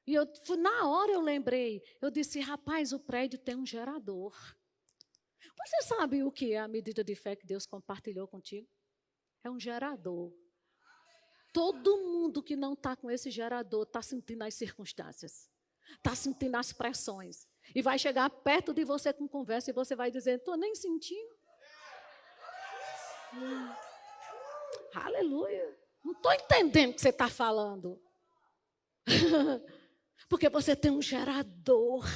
E na hora eu lembrei, eu disse, rapaz, o prédio tem um gerador. Você sabe o que é a medida de fé que Deus compartilhou contigo? É um gerador. Todo mundo que não está com esse gerador está sentindo as circunstâncias. Está sentindo as pressões. E vai chegar perto de você com conversa e você vai dizer, estou nem sentindo. Aleluia. Não estou entendendo o que você está falando. Porque você tem um gerador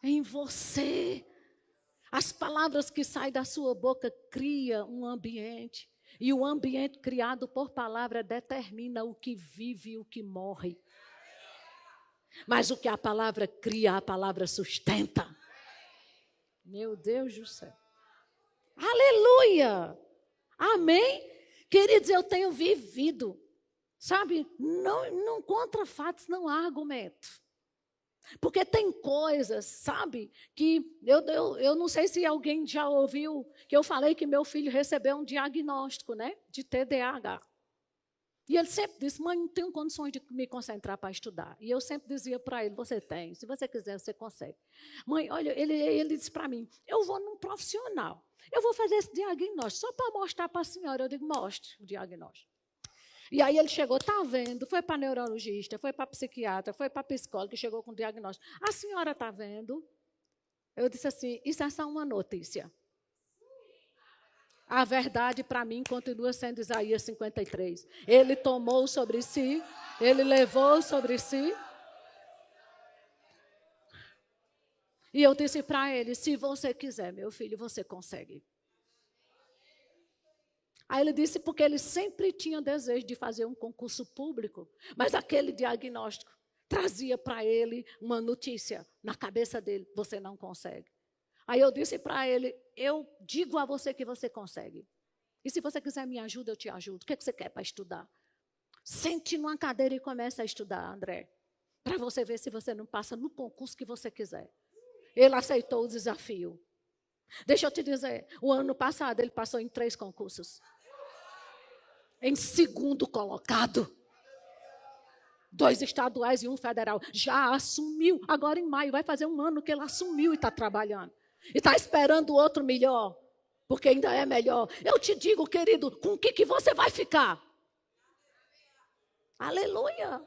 em você. As palavras que saem da sua boca criam um ambiente. E o ambiente criado por palavra determina o que vive e o que morre. Mas o que a palavra cria, a palavra sustenta. Meu Deus do céu. Aleluia! Amém? Queridos, eu tenho vivido, sabe? Não contra fatos, não há argumento. Porque tem coisas, sabe, que eu não sei se alguém já ouviu, que eu falei que meu filho recebeu um diagnóstico, né, de TDAH. E ele sempre disse, mãe, não tenho condições de me concentrar para estudar. E eu sempre dizia para ele, você tem, se você quiser, você consegue. Mãe, olha, ele disse para mim, eu vou num profissional, eu vou fazer esse diagnóstico, só para mostrar para a senhora. Eu digo, mostre o diagnóstico. E aí ele chegou, está vendo, foi para neurologista, foi para psiquiatra, foi para psicólogo, chegou com o diagnóstico. A senhora está vendo? Eu disse assim, isso é só uma notícia. A verdade para mim continua sendo Isaías 53. Ele tomou sobre si, ele levou sobre si. E eu disse para ele, se você quiser, meu filho, você consegue. Aí ele disse porque ele sempre tinha desejo de fazer um concurso público, mas aquele diagnóstico trazia para ele uma notícia na cabeça dele, você não consegue. Aí eu disse para ele, eu digo a você que você consegue. E se você quiser me ajuda, eu te ajudo. O que você quer para estudar? Sente numa cadeira e comece a estudar, André, para você ver se você não passa no concurso que você quiser. Ele aceitou o desafio. Deixa eu te dizer, o ano passado ele passou em 3 concursos. Em 2º colocado. 2 estaduais e 1 federal. Já assumiu, agora em maio, vai fazer 1 ano que ele assumiu e está trabalhando. E está esperando o outro melhor, porque ainda é melhor. Eu te digo, querido, com o que você vai ficar? Aleluia.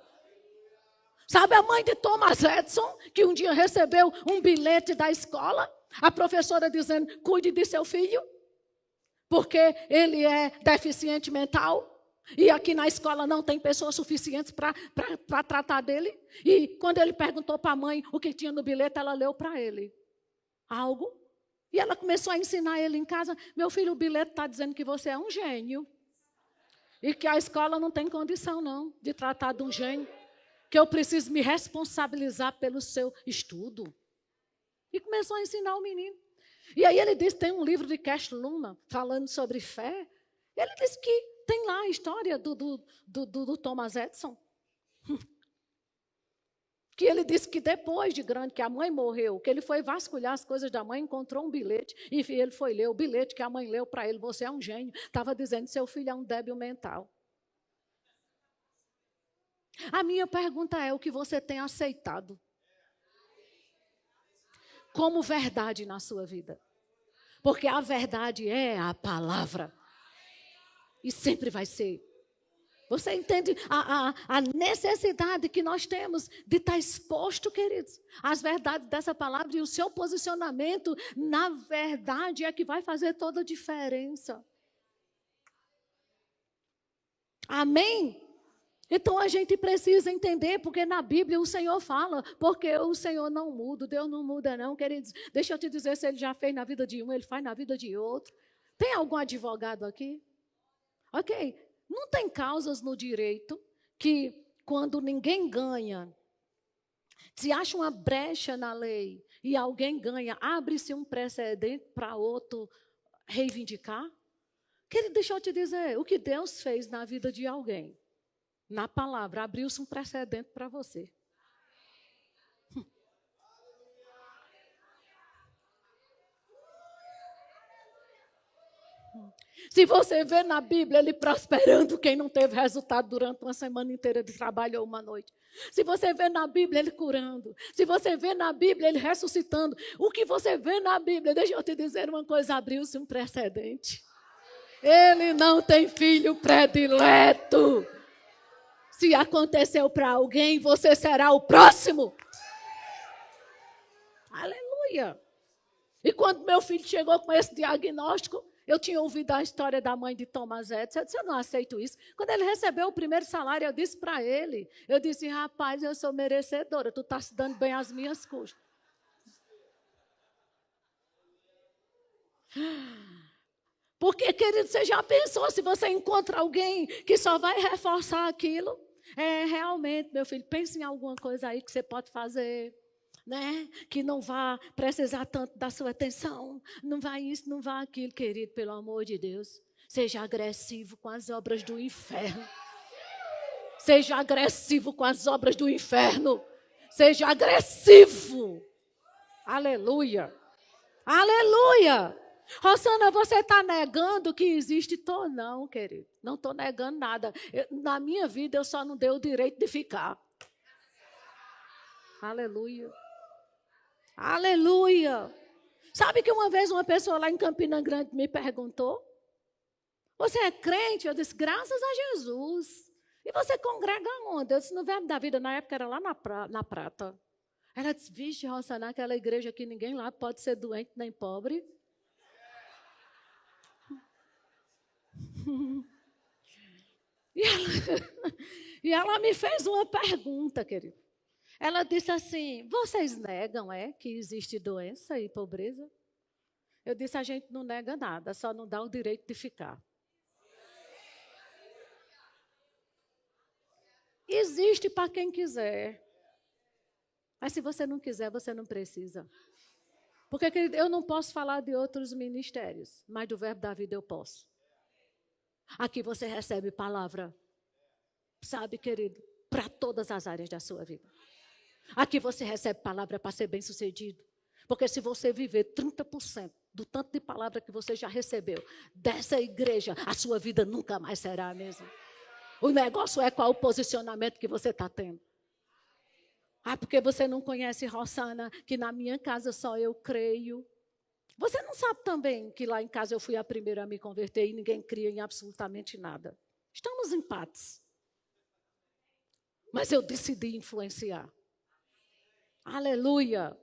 Sabe a mãe de Thomas Edison, que um dia recebeu um bilhete da escola? A professora dizendo, cuide de seu filho, porque ele é deficiente mental. E aqui na escola não tem pessoas suficientes para tratar dele. E quando ele perguntou para a mãe o que tinha no bilhete, ela leu para ele algo. E ela começou a ensinar ele em casa. Meu filho, o bilhete está dizendo que você é um gênio. E que a escola não tem condição, não, de tratar de um gênio. Que eu preciso me responsabilizar pelo seu estudo. E começou a ensinar o menino. E aí ele disse, tem um livro de Cash Luma falando sobre fé. Ele disse que tem lá a história do Thomas Edison. Que ele disse que depois de grande, que a mãe morreu, que ele foi vasculhar as coisas da mãe, encontrou um bilhete, e ele foi ler o bilhete que a mãe leu para ele, você é um gênio, estava dizendo, seu filho é um débil mental. A minha pergunta é, o que você tem aceitado como verdade na sua vida? Porque a verdade é a palavra. E sempre vai ser. Você entende a necessidade que nós temos de estar exposto, queridos, às verdades dessa palavra, e o seu posicionamento na verdade é que vai fazer toda a diferença. Amém? Então a gente precisa entender, porque na Bíblia o Senhor fala, porque o Senhor não muda, Deus não muda não, queridos. Deixa eu te dizer, se Ele já fez na vida de um, Ele faz na vida de outro. Tem algum advogado aqui? Ok. Não tem causas no direito que, quando ninguém ganha, se acha uma brecha na lei e alguém ganha, abre-se um precedente para outro reivindicar? Querido, deixa eu te dizer, o que Deus fez na vida de alguém, na palavra, abriu-se um precedente para você. Se você vê na Bíblia ele prosperando quem não teve resultado durante uma semana inteira de trabalho ou uma noite. Se você vê na Bíblia ele curando. Se você vê na Bíblia ele ressuscitando. O que você vê na Bíblia, deixa eu te dizer uma coisa, abriu-se um precedente. Ele não tem filho predileto. Se aconteceu para alguém, você será o próximo. Aleluia. E quando meu filho chegou com esse diagnóstico, eu tinha ouvido a história da mãe de Thomas Edison. Eu disse, eu não aceito isso. Quando ele recebeu o primeiro salário, eu disse para ele, eu disse, rapaz, eu sou merecedora, tu está se dando bem às minhas custas. Porque, querido, você já pensou se você encontra alguém que só vai reforçar aquilo? Realmente, meu filho, pense em alguma coisa aí que você pode fazer, né? Que não vá precisar tanto da sua atenção. Não vai isso, não vai aquilo, querido, pelo amor de Deus. Seja agressivo com as obras do inferno. Seja agressivo com as obras do inferno. Seja agressivo. Aleluia. Aleluia. Rosana, você está negando que existe? Não, querido. Não estou negando nada. Na minha vida, eu só não dei o direito de ficar. Aleluia. Aleluia. Sabe que uma vez uma pessoa lá em Campina Grande me perguntou: você é crente? Eu disse, graças a Jesus. E você congrega onde? Eu disse, no Verbo da Vida. Na época era lá na Prata. Ela disse, vixe, Rosana, aquela igreja que ninguém lá pode ser doente nem pobre. E ela me fez uma pergunta, querido. Ela disse assim, vocês negam, que existe doença e pobreza? Eu disse, a gente não nega nada, só não dá o direito de ficar. Existe para quem quiser. Mas se você não quiser, você não precisa. Porque, querido, eu não posso falar de outros ministérios, mas do Verbo da Vida eu posso. Aqui você recebe palavra, sabe, querido, para todas as áreas da sua vida. Aqui você recebe palavra para ser bem-sucedido. Porque se você viver 30% do tanto de palavra que você já recebeu dessa igreja, a sua vida nunca mais será a mesma. O negócio é qual o posicionamento que você está tendo. Porque você não conhece Rosana, que na minha casa só eu creio. Você não sabe também que lá em casa eu fui a primeira a me converter e ninguém cria em absolutamente nada. Estamos em empates. Mas eu decidi influenciar. Aleluia.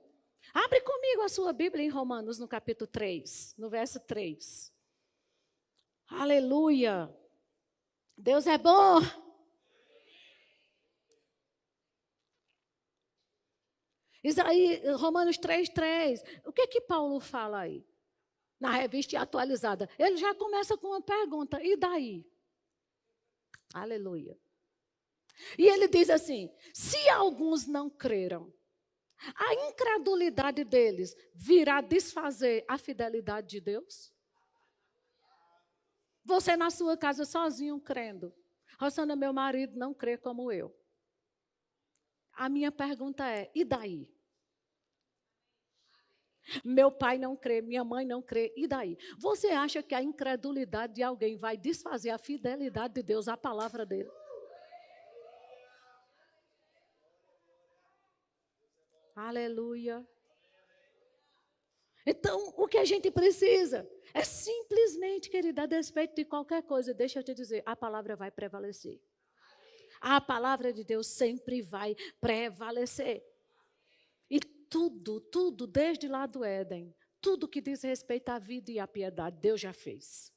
Abre comigo a sua Bíblia em Romanos, no capítulo 3, no verso 3. Aleluia. Deus é bom. Romanos 3:3. O que Paulo fala aí? Na revista atualizada. Ele já começa com uma pergunta. E daí? Aleluia. E ele diz assim, se alguns não creram, a incredulidade deles virá desfazer a fidelidade de Deus? Você na sua casa sozinho crendo. Rosana, meu marido não crê como eu. A minha pergunta é, e daí? Meu pai não crê, minha mãe não crê, e daí? Você acha que a incredulidade de alguém vai desfazer a fidelidade de Deus, a palavra dele? Aleluia. Então, o que a gente precisa é simplesmente, querida, a despeito de qualquer coisa, deixa eu te dizer, a palavra vai prevalecer. A palavra de Deus sempre vai prevalecer. E tudo, desde lá do Éden, tudo que diz respeito à vida e à piedade, Deus já fez.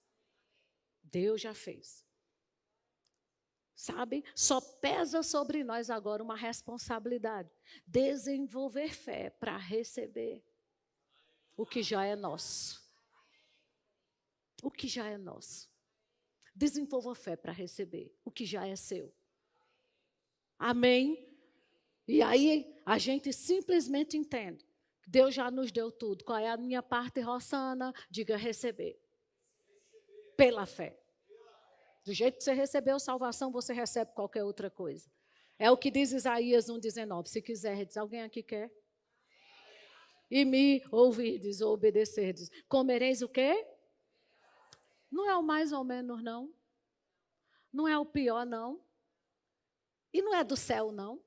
Deus já fez. Sabe? Só pesa sobre nós agora uma responsabilidade. Desenvolver fé para receber o que já é nosso. O que já é nosso. Desenvolva fé para receber o que já é seu. Amém? E aí a gente simplesmente entende. Deus já nos deu tudo. Qual é a minha parte, Rosana? Diga receber. Pela fé. Do jeito que você recebeu salvação, você recebe qualquer outra coisa. É o que diz Isaías 1,19. Se quiserdes, alguém aqui quer? E me ouvirdes ou obedecerdes. Comereis o quê? Não é o mais ou menos, não. Não é o pior, não. E não é do céu, não.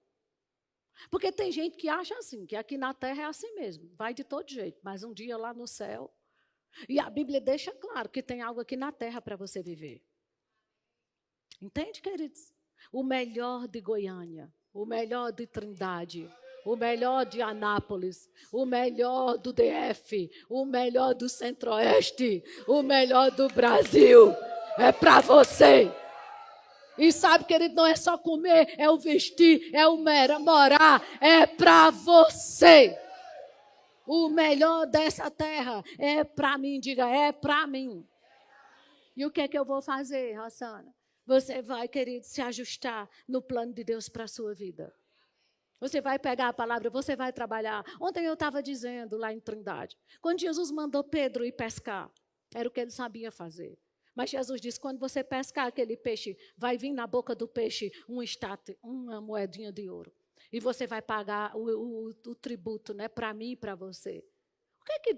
Porque tem gente que acha assim, que aqui na terra é assim mesmo. Vai de todo jeito, mas um dia lá no céu. E a Bíblia deixa claro que tem algo aqui na terra para você viver. Entende, queridos? O melhor de Goiânia, o melhor de Trindade, o melhor de Anápolis, o melhor do DF, o melhor do Centro-Oeste, o melhor do Brasil. É para você. E sabe, querido, não é só comer, é o vestir, é o morar, é para você. O melhor dessa terra é para mim. Diga, é para mim. E o que é que eu vou fazer, Rossana? Você vai, querido, se ajustar no plano de Deus para a sua vida. Você vai pegar a palavra, você vai trabalhar. Ontem eu estava dizendo lá em Trindade, quando Jesus mandou Pedro ir pescar, era o que ele sabia fazer. Mas Jesus disse, quando você pescar aquele peixe, vai vir na boca do peixe uma moedinha de ouro. E você vai pagar o tributo, né, para mim e para você. O que é que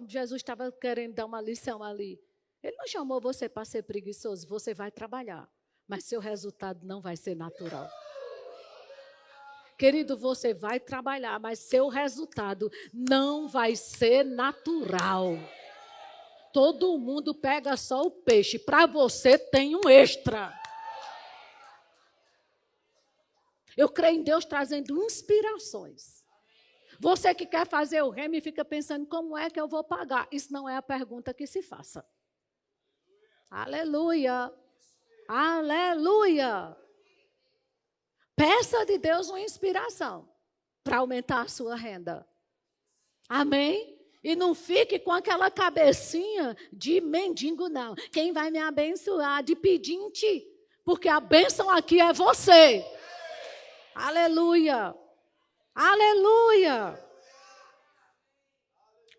Jesus estava querendo dar uma lição ali? Ele não chamou você para ser preguiçoso, você vai trabalhar. Mas seu resultado não vai ser natural. Querido, você vai trabalhar, mas seu resultado não vai ser natural. Todo mundo pega só o peixe, para você tem um extra. Eu creio em Deus trazendo inspirações. Você que quer fazer o remo e fica pensando, como é que eu vou pagar? Isso não é a pergunta que se faça. Aleluia! Aleluia! Peça de Deus uma inspiração para aumentar a sua renda. Amém? E não fique com aquela cabecinha de mendigo, não. Quem vai me abençoar? De pedinte. Porque a bênção aqui é você. Aleluia. Aleluia.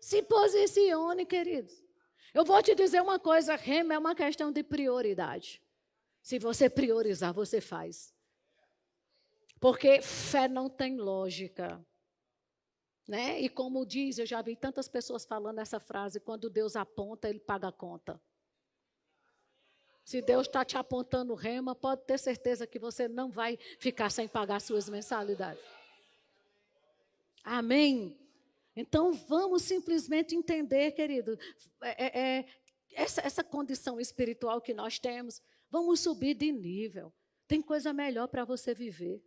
Se posicione, queridos. Eu vou te dizer uma coisa, remo é uma questão de prioridade. Se você priorizar, você faz. Porque fé não tem lógica. Né? E como diz, eu já vi tantas pessoas falando essa frase, quando Deus aponta, Ele paga a conta. Se Deus está te apontando rema, pode ter certeza que você não vai ficar sem pagar suas mensalidades. Amém? Então, vamos simplesmente entender, querido, essa condição espiritual que nós temos, vamos subir de nível. Tem coisa melhor para você viver.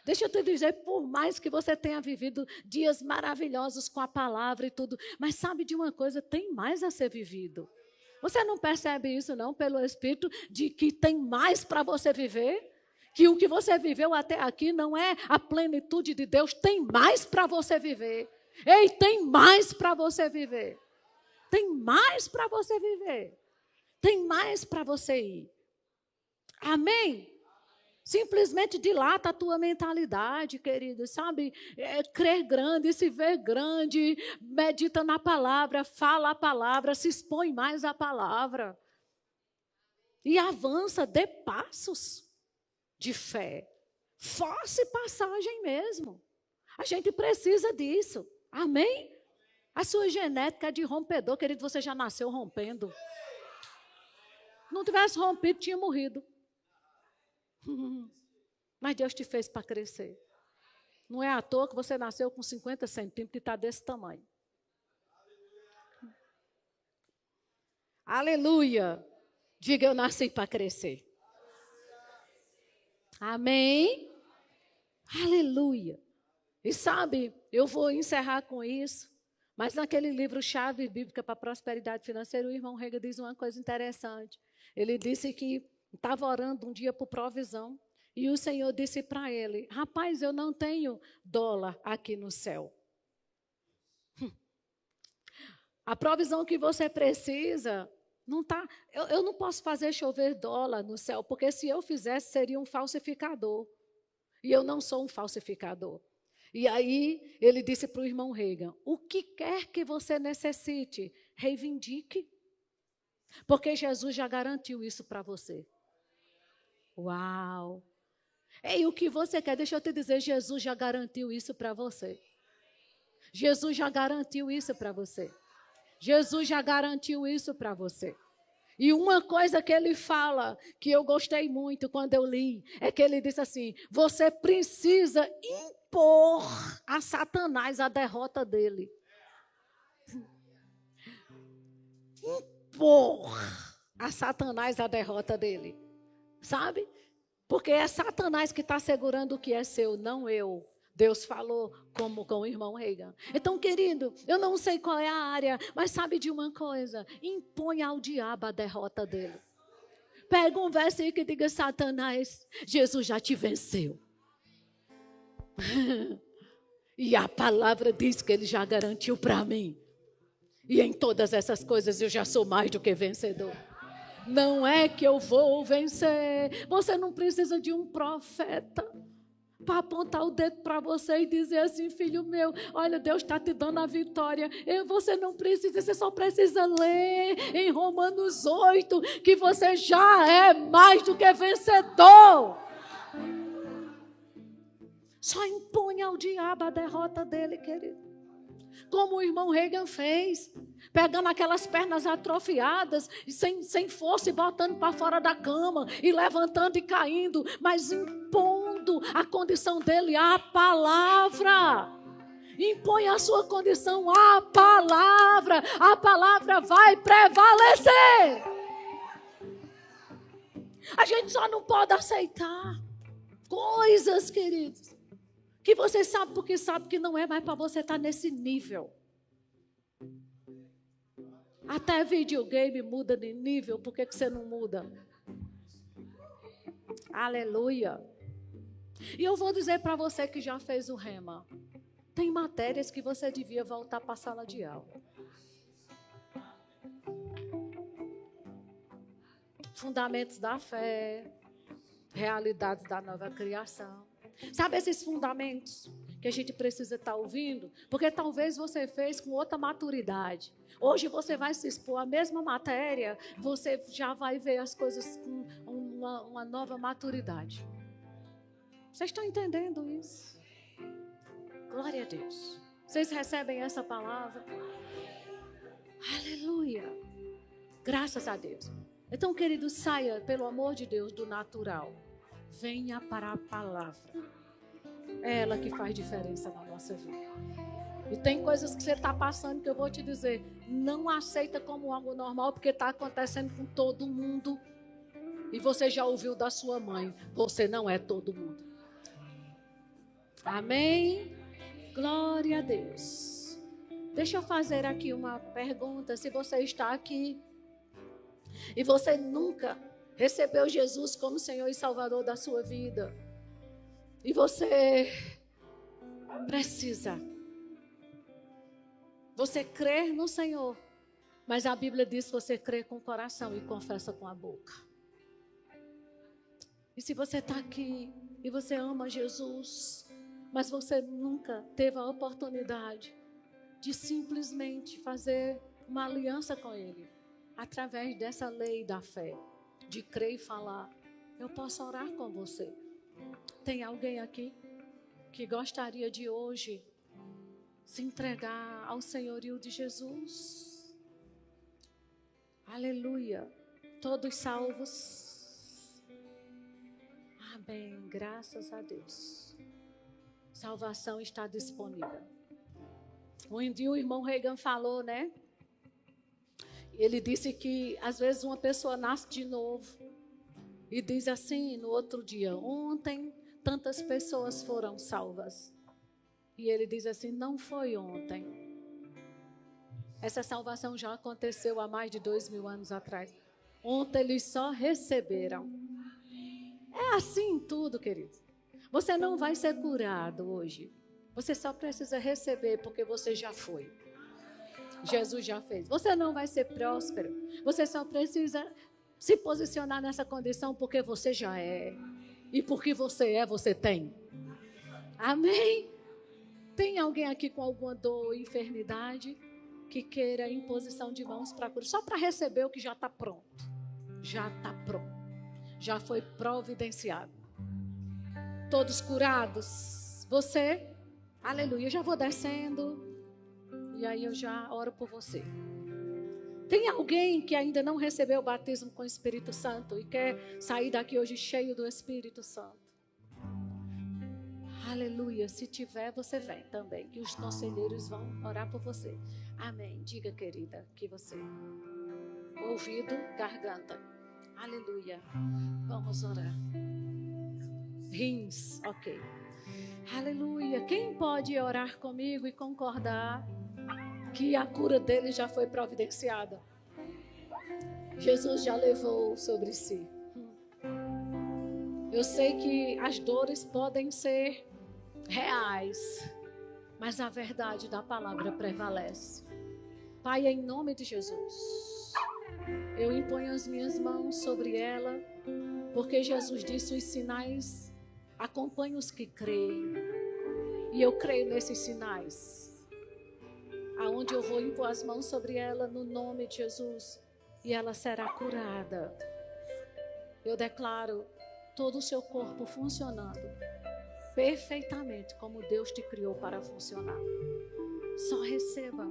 Deixa eu te dizer, por mais que você tenha vivido dias maravilhosos com a palavra e tudo, mas sabe de uma coisa, tem mais a ser vivido. Você não percebe isso não, pelo Espírito, de que tem mais para você viver? Que o que você viveu até aqui não é a plenitude de Deus, tem mais para você viver. Ei, tem mais para você viver. Tem mais para você viver. Tem mais para você ir. Amém? Simplesmente dilata a tua mentalidade, querido, sabe? Crer grande, se ver grande, medita na palavra, fala a palavra, se expõe mais à palavra. E avança, dê passos de fé. Force passagem mesmo. A gente precisa disso. Amém? A sua genética é de rompedor, querido, você já nasceu rompendo. Não tivesse rompido, tinha morrido. Mas Deus te fez para crescer. Não é à toa que você nasceu com 50 centímetros e está desse tamanho. Aleluia. Diga, eu nasci para crescer. Amém? Aleluia. E sabe, eu vou encerrar com isso, mas naquele livro Chave Bíblica para a Prosperidade Financeira, o irmão Rega diz uma coisa interessante. Ele disse que estava orando um dia por provisão, e o Senhor disse para ele, rapaz, eu não tenho dólar aqui no céu. A provisão que você precisa, não tá, eu não posso fazer chover dólar no céu, porque se eu fizesse, seria um falsificador. E eu não sou um falsificador. E aí, ele disse para o irmão Reagan, o que quer que você necessite, reivindique. Porque Jesus já garantiu isso para você. Uau! Ei, o que você quer? Deixa eu te dizer, Jesus já garantiu isso para você. Jesus já garantiu isso para você. Jesus já garantiu isso para você. E uma coisa que ele fala, que eu gostei muito quando eu li, é que ele disse assim, você precisa impor a Satanás a derrota dele. Impor a Satanás a derrota dele. Sabe? Porque é Satanás que está segurando o que é seu, não eu. Deus falou como com o irmão Reagan. Então, querido, eu não sei qual é a área, mas sabe de uma coisa? Impõe ao diabo a derrota dele. Pega um versículo e diga, Satanás, Jesus já te venceu. E a palavra diz que Ele já garantiu para mim. E em todas essas coisas eu já sou mais do que vencedor. Não é que eu vou vencer. Você não precisa de um profeta para apontar o dedo para você e dizer assim: filho meu, olha, Deus está te dando a vitória. Você não precisa, você só precisa ler em Romanos 8 que você já é mais do que vencedor. Só impõe ao diabo a derrota dele, querido. Como o irmão Reagan fez, pegando aquelas pernas atrofiadas, sem força e botando para fora da cama, e levantando e caindo, mas impondo a condição dele à palavra. Impõe a sua condição à palavra. A palavra vai prevalecer. A gente só não pode aceitar coisas, queridos, que você sabe porque sabe que não é mais para você estar nesse nível. Até videogame muda de nível, por que você não muda? Aleluia. E eu vou dizer para você que já fez o rema. Tem matérias que você devia voltar para a sala de aula. Fundamentos da fé, realidades da nova criação. Sabe esses fundamentos que a gente precisa estar ouvindo? Porque talvez você fez com outra maturidade. Hoje você vai se expor à mesma matéria, você já vai ver as coisas com uma nova maturidade. Vocês estão entendendo isso? Glória a Deus. Vocês recebem essa palavra? Aleluia. Graças a Deus. Então, querido, saia, pelo amor de Deus, do natural. Venha para a palavra. É ela que faz diferença na nossa vida. E tem coisas que você está passando que eu vou te dizer. Não aceita como algo normal, porque está acontecendo com todo mundo. E você já ouviu da sua mãe. Você não é todo mundo. Amém? Glória a Deus. Deixa eu fazer aqui uma pergunta. Se você está aqui e você nunca recebeu Jesus como Senhor e Salvador da sua vida, e você precisa, você crer no Senhor, mas a Bíblia diz que você crê com o coração e confessa com a boca. E se você está aqui e você ama Jesus, mas você nunca teve a oportunidade de simplesmente fazer uma aliança com Ele, através dessa lei da fé, de crer e falar, eu posso orar com você. Tem alguém aqui que gostaria de hoje se entregar ao senhorio de Jesus? Aleluia. Todos salvos? Amém. Graças a Deus. Salvação está disponível. Um dia o irmão Reagan falou, né? Ele disse que às vezes uma pessoa nasce de novo e diz assim no outro dia, ontem tantas pessoas foram salvas. E ele diz assim, não foi ontem. Essa salvação já aconteceu há mais de 2000 anos atrás. Ontem eles só receberam. É assim em tudo, querido. Você não vai ser curado hoje. Você só precisa receber porque você já foi. Jesus já fez. Você não vai ser próspero. Você só precisa se posicionar nessa condição porque você já é. E porque você é, você tem. Amém? Tem alguém aqui com alguma dor ou enfermidade que queira imposição de mãos para cura? Só para receber o que já está pronto. Já está pronto. Já foi providenciado. Todos curados? Você? Aleluia. Eu já vou descendo. E aí eu já oro por você. Tem alguém que ainda não recebeu o batismo com o Espírito Santo e quer sair daqui hoje cheio do Espírito Santo? Aleluia. Se tiver, você vem também, que os conselheiros vão orar por você. Amém. Diga, querida, que você... Ouvido, garganta. Aleluia. Vamos orar. Rins, ok. Aleluia. Quem pode orar comigo e concordar que a cura dele já foi providenciada? Jesus já levou sobre si. Eu sei que as dores podem ser reais, mas a verdade da palavra prevalece. Pai, em nome de Jesus, eu imponho as minhas mãos sobre ela, porque Jesus disse: os sinais acompanham os que creem. E eu creio nesses sinais. Aonde eu vou impor as mãos sobre ela no nome de Jesus, e ela será curada. Eu declaro todo o seu corpo funcionando perfeitamente como Deus te criou para funcionar. Só receba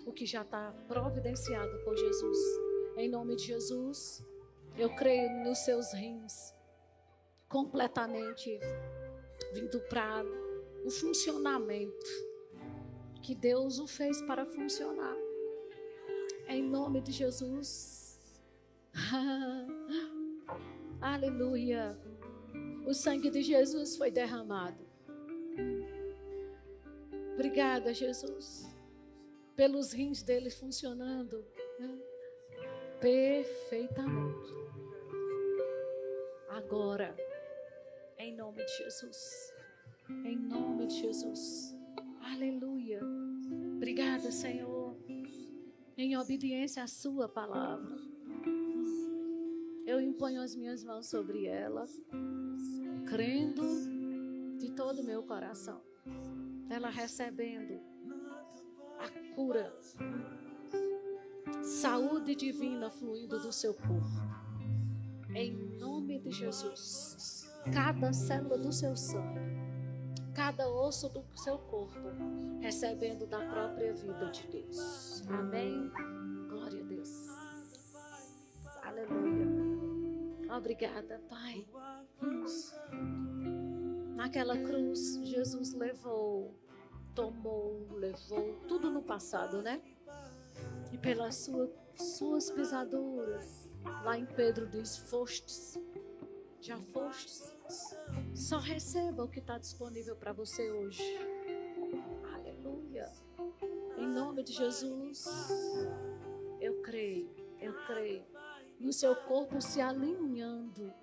o que já está providenciado por Jesus. Em nome de Jesus, eu creio nos seus rins completamente vindo para o funcionamento que Deus o fez para funcionar. Em nome de Jesus. Aleluia. O sangue de Jesus foi derramado. Obrigada, Jesus, pelos rins dele funcionando perfeitamente. Agora, em nome de Jesus. Em nome de Jesus. Aleluia. Obrigada, Senhor. Em obediência à sua palavra, eu imponho as minhas mãos sobre ela, crendo de todo o meu coração. Ela recebendo a cura, saúde divina fluindo do seu corpo. Em nome de Jesus. Cada célula do seu sangue, cada osso do seu corpo, recebendo da própria vida de Deus. Amém? Glória a Deus. Aleluia. Obrigada, Pai. Naquela cruz, Jesus levou tudo no passado, né? E pelas suas pisaduras, lá em Pedro diz: fostes. Já fostes. Só receba o que está disponível para você hoje. Aleluia. Em nome de Jesus, eu creio no seu corpo se alinhando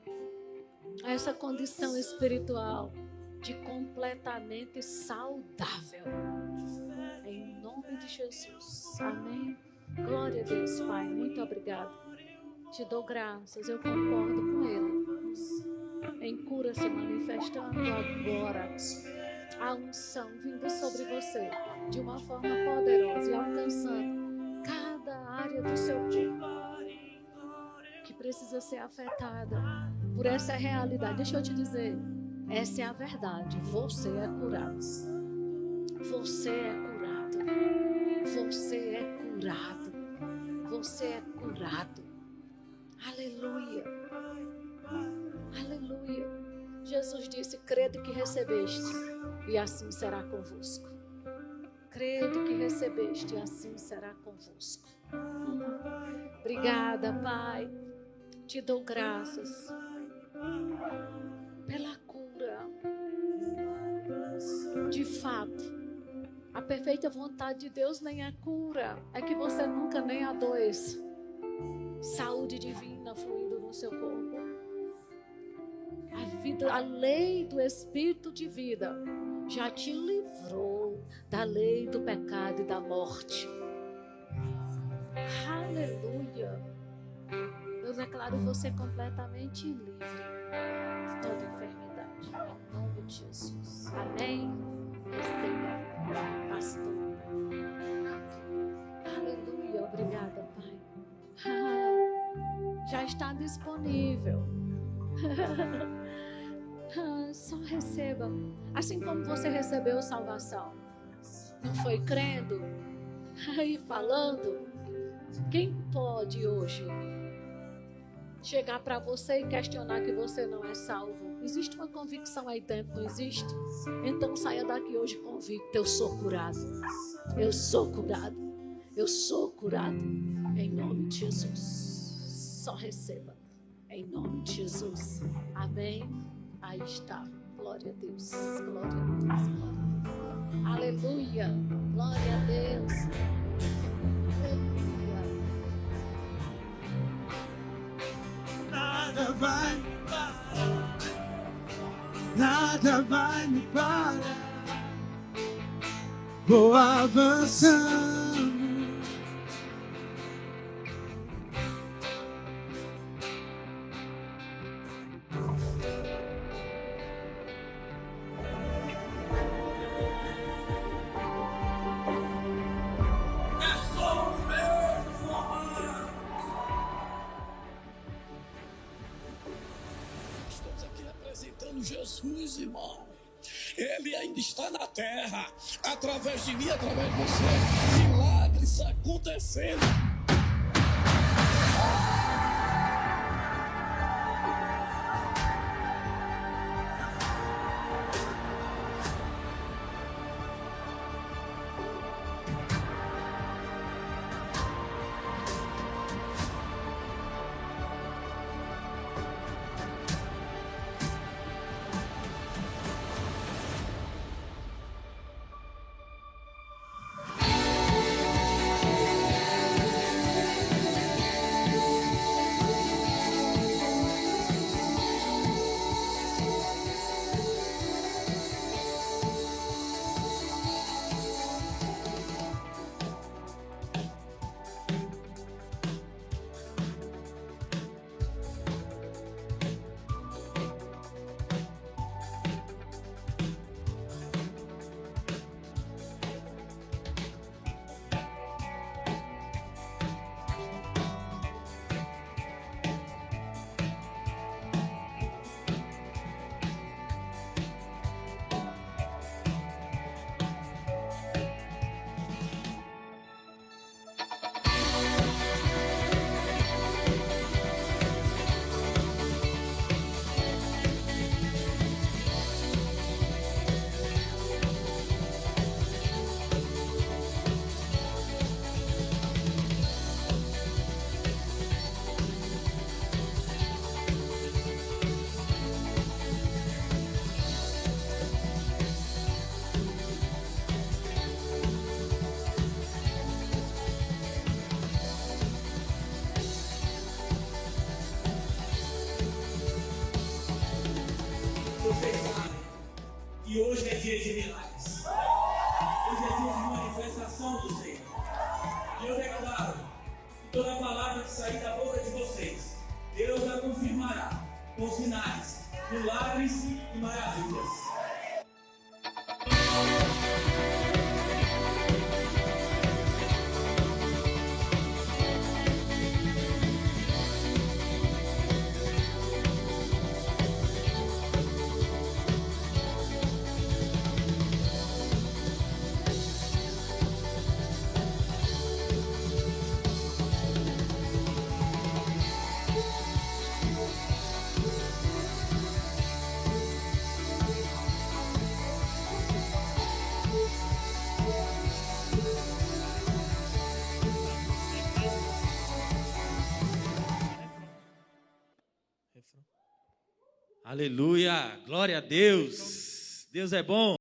a essa condição espiritual de completamente saudável. Em nome de Jesus. Amém. Glória a Deus, Pai. Muito obrigado. Te dou graças. Eu concordo com Ele. Em cura se manifestando agora. A unção vindo sobre você de uma forma poderosa e alcançando cada área do seu corpo que precisa ser afetada por essa realidade. Deixa eu te dizer, essa é a verdade. Você é curado. Você é curado. Você é curado. Você é curado. Aleluia. Aleluia. Jesus disse: crede que recebeste, e assim será convosco. Crede que recebeste, e assim será convosco. Obrigada, Pai. Te dou graças pela cura. De fato, a perfeita vontade de Deus nem é cura, é que você nunca nem adoeça. Saúde divina fluindo no seu corpo. A lei do Espírito de vida já te livrou da lei do pecado e da morte. Aleluia. Eu declaro você completamente livre de toda enfermidade. Em nome de Jesus. Amém. Receba, pastor. Aleluia. Obrigada, Pai. Já está disponível. Só receba. Assim como você recebeu salvação, não foi crendo e falando. Quem pode hoje chegar para você e questionar que você não é salvo? Existe uma convicção aí dentro, não existe? Então saia daqui hoje convicto: eu sou curado. Eu sou curado. Eu sou curado. Em nome de Jesus. Só receba. Em nome de Jesus. Amém. Aí está. Glória a Deus. Glória a Deus. Glória a Deus. Aleluia. Glória a Deus. Aleluia. Nada vai me parar. Nada vai me parar. vou avançando. Estamos aqui representando Jesus, irmão. Ele ainda está na terra, através de mim, através de você. Milagres acontecendo. Vocês sabem que hoje é dia de milagres. Hoje é dia de manifestação do Senhor. E eu declaro que toda palavra que sair da boca de vocês, Deus a confirmará com sinais, milagres e maravilhas. Aleluia, glória a Deus. Deus é bom.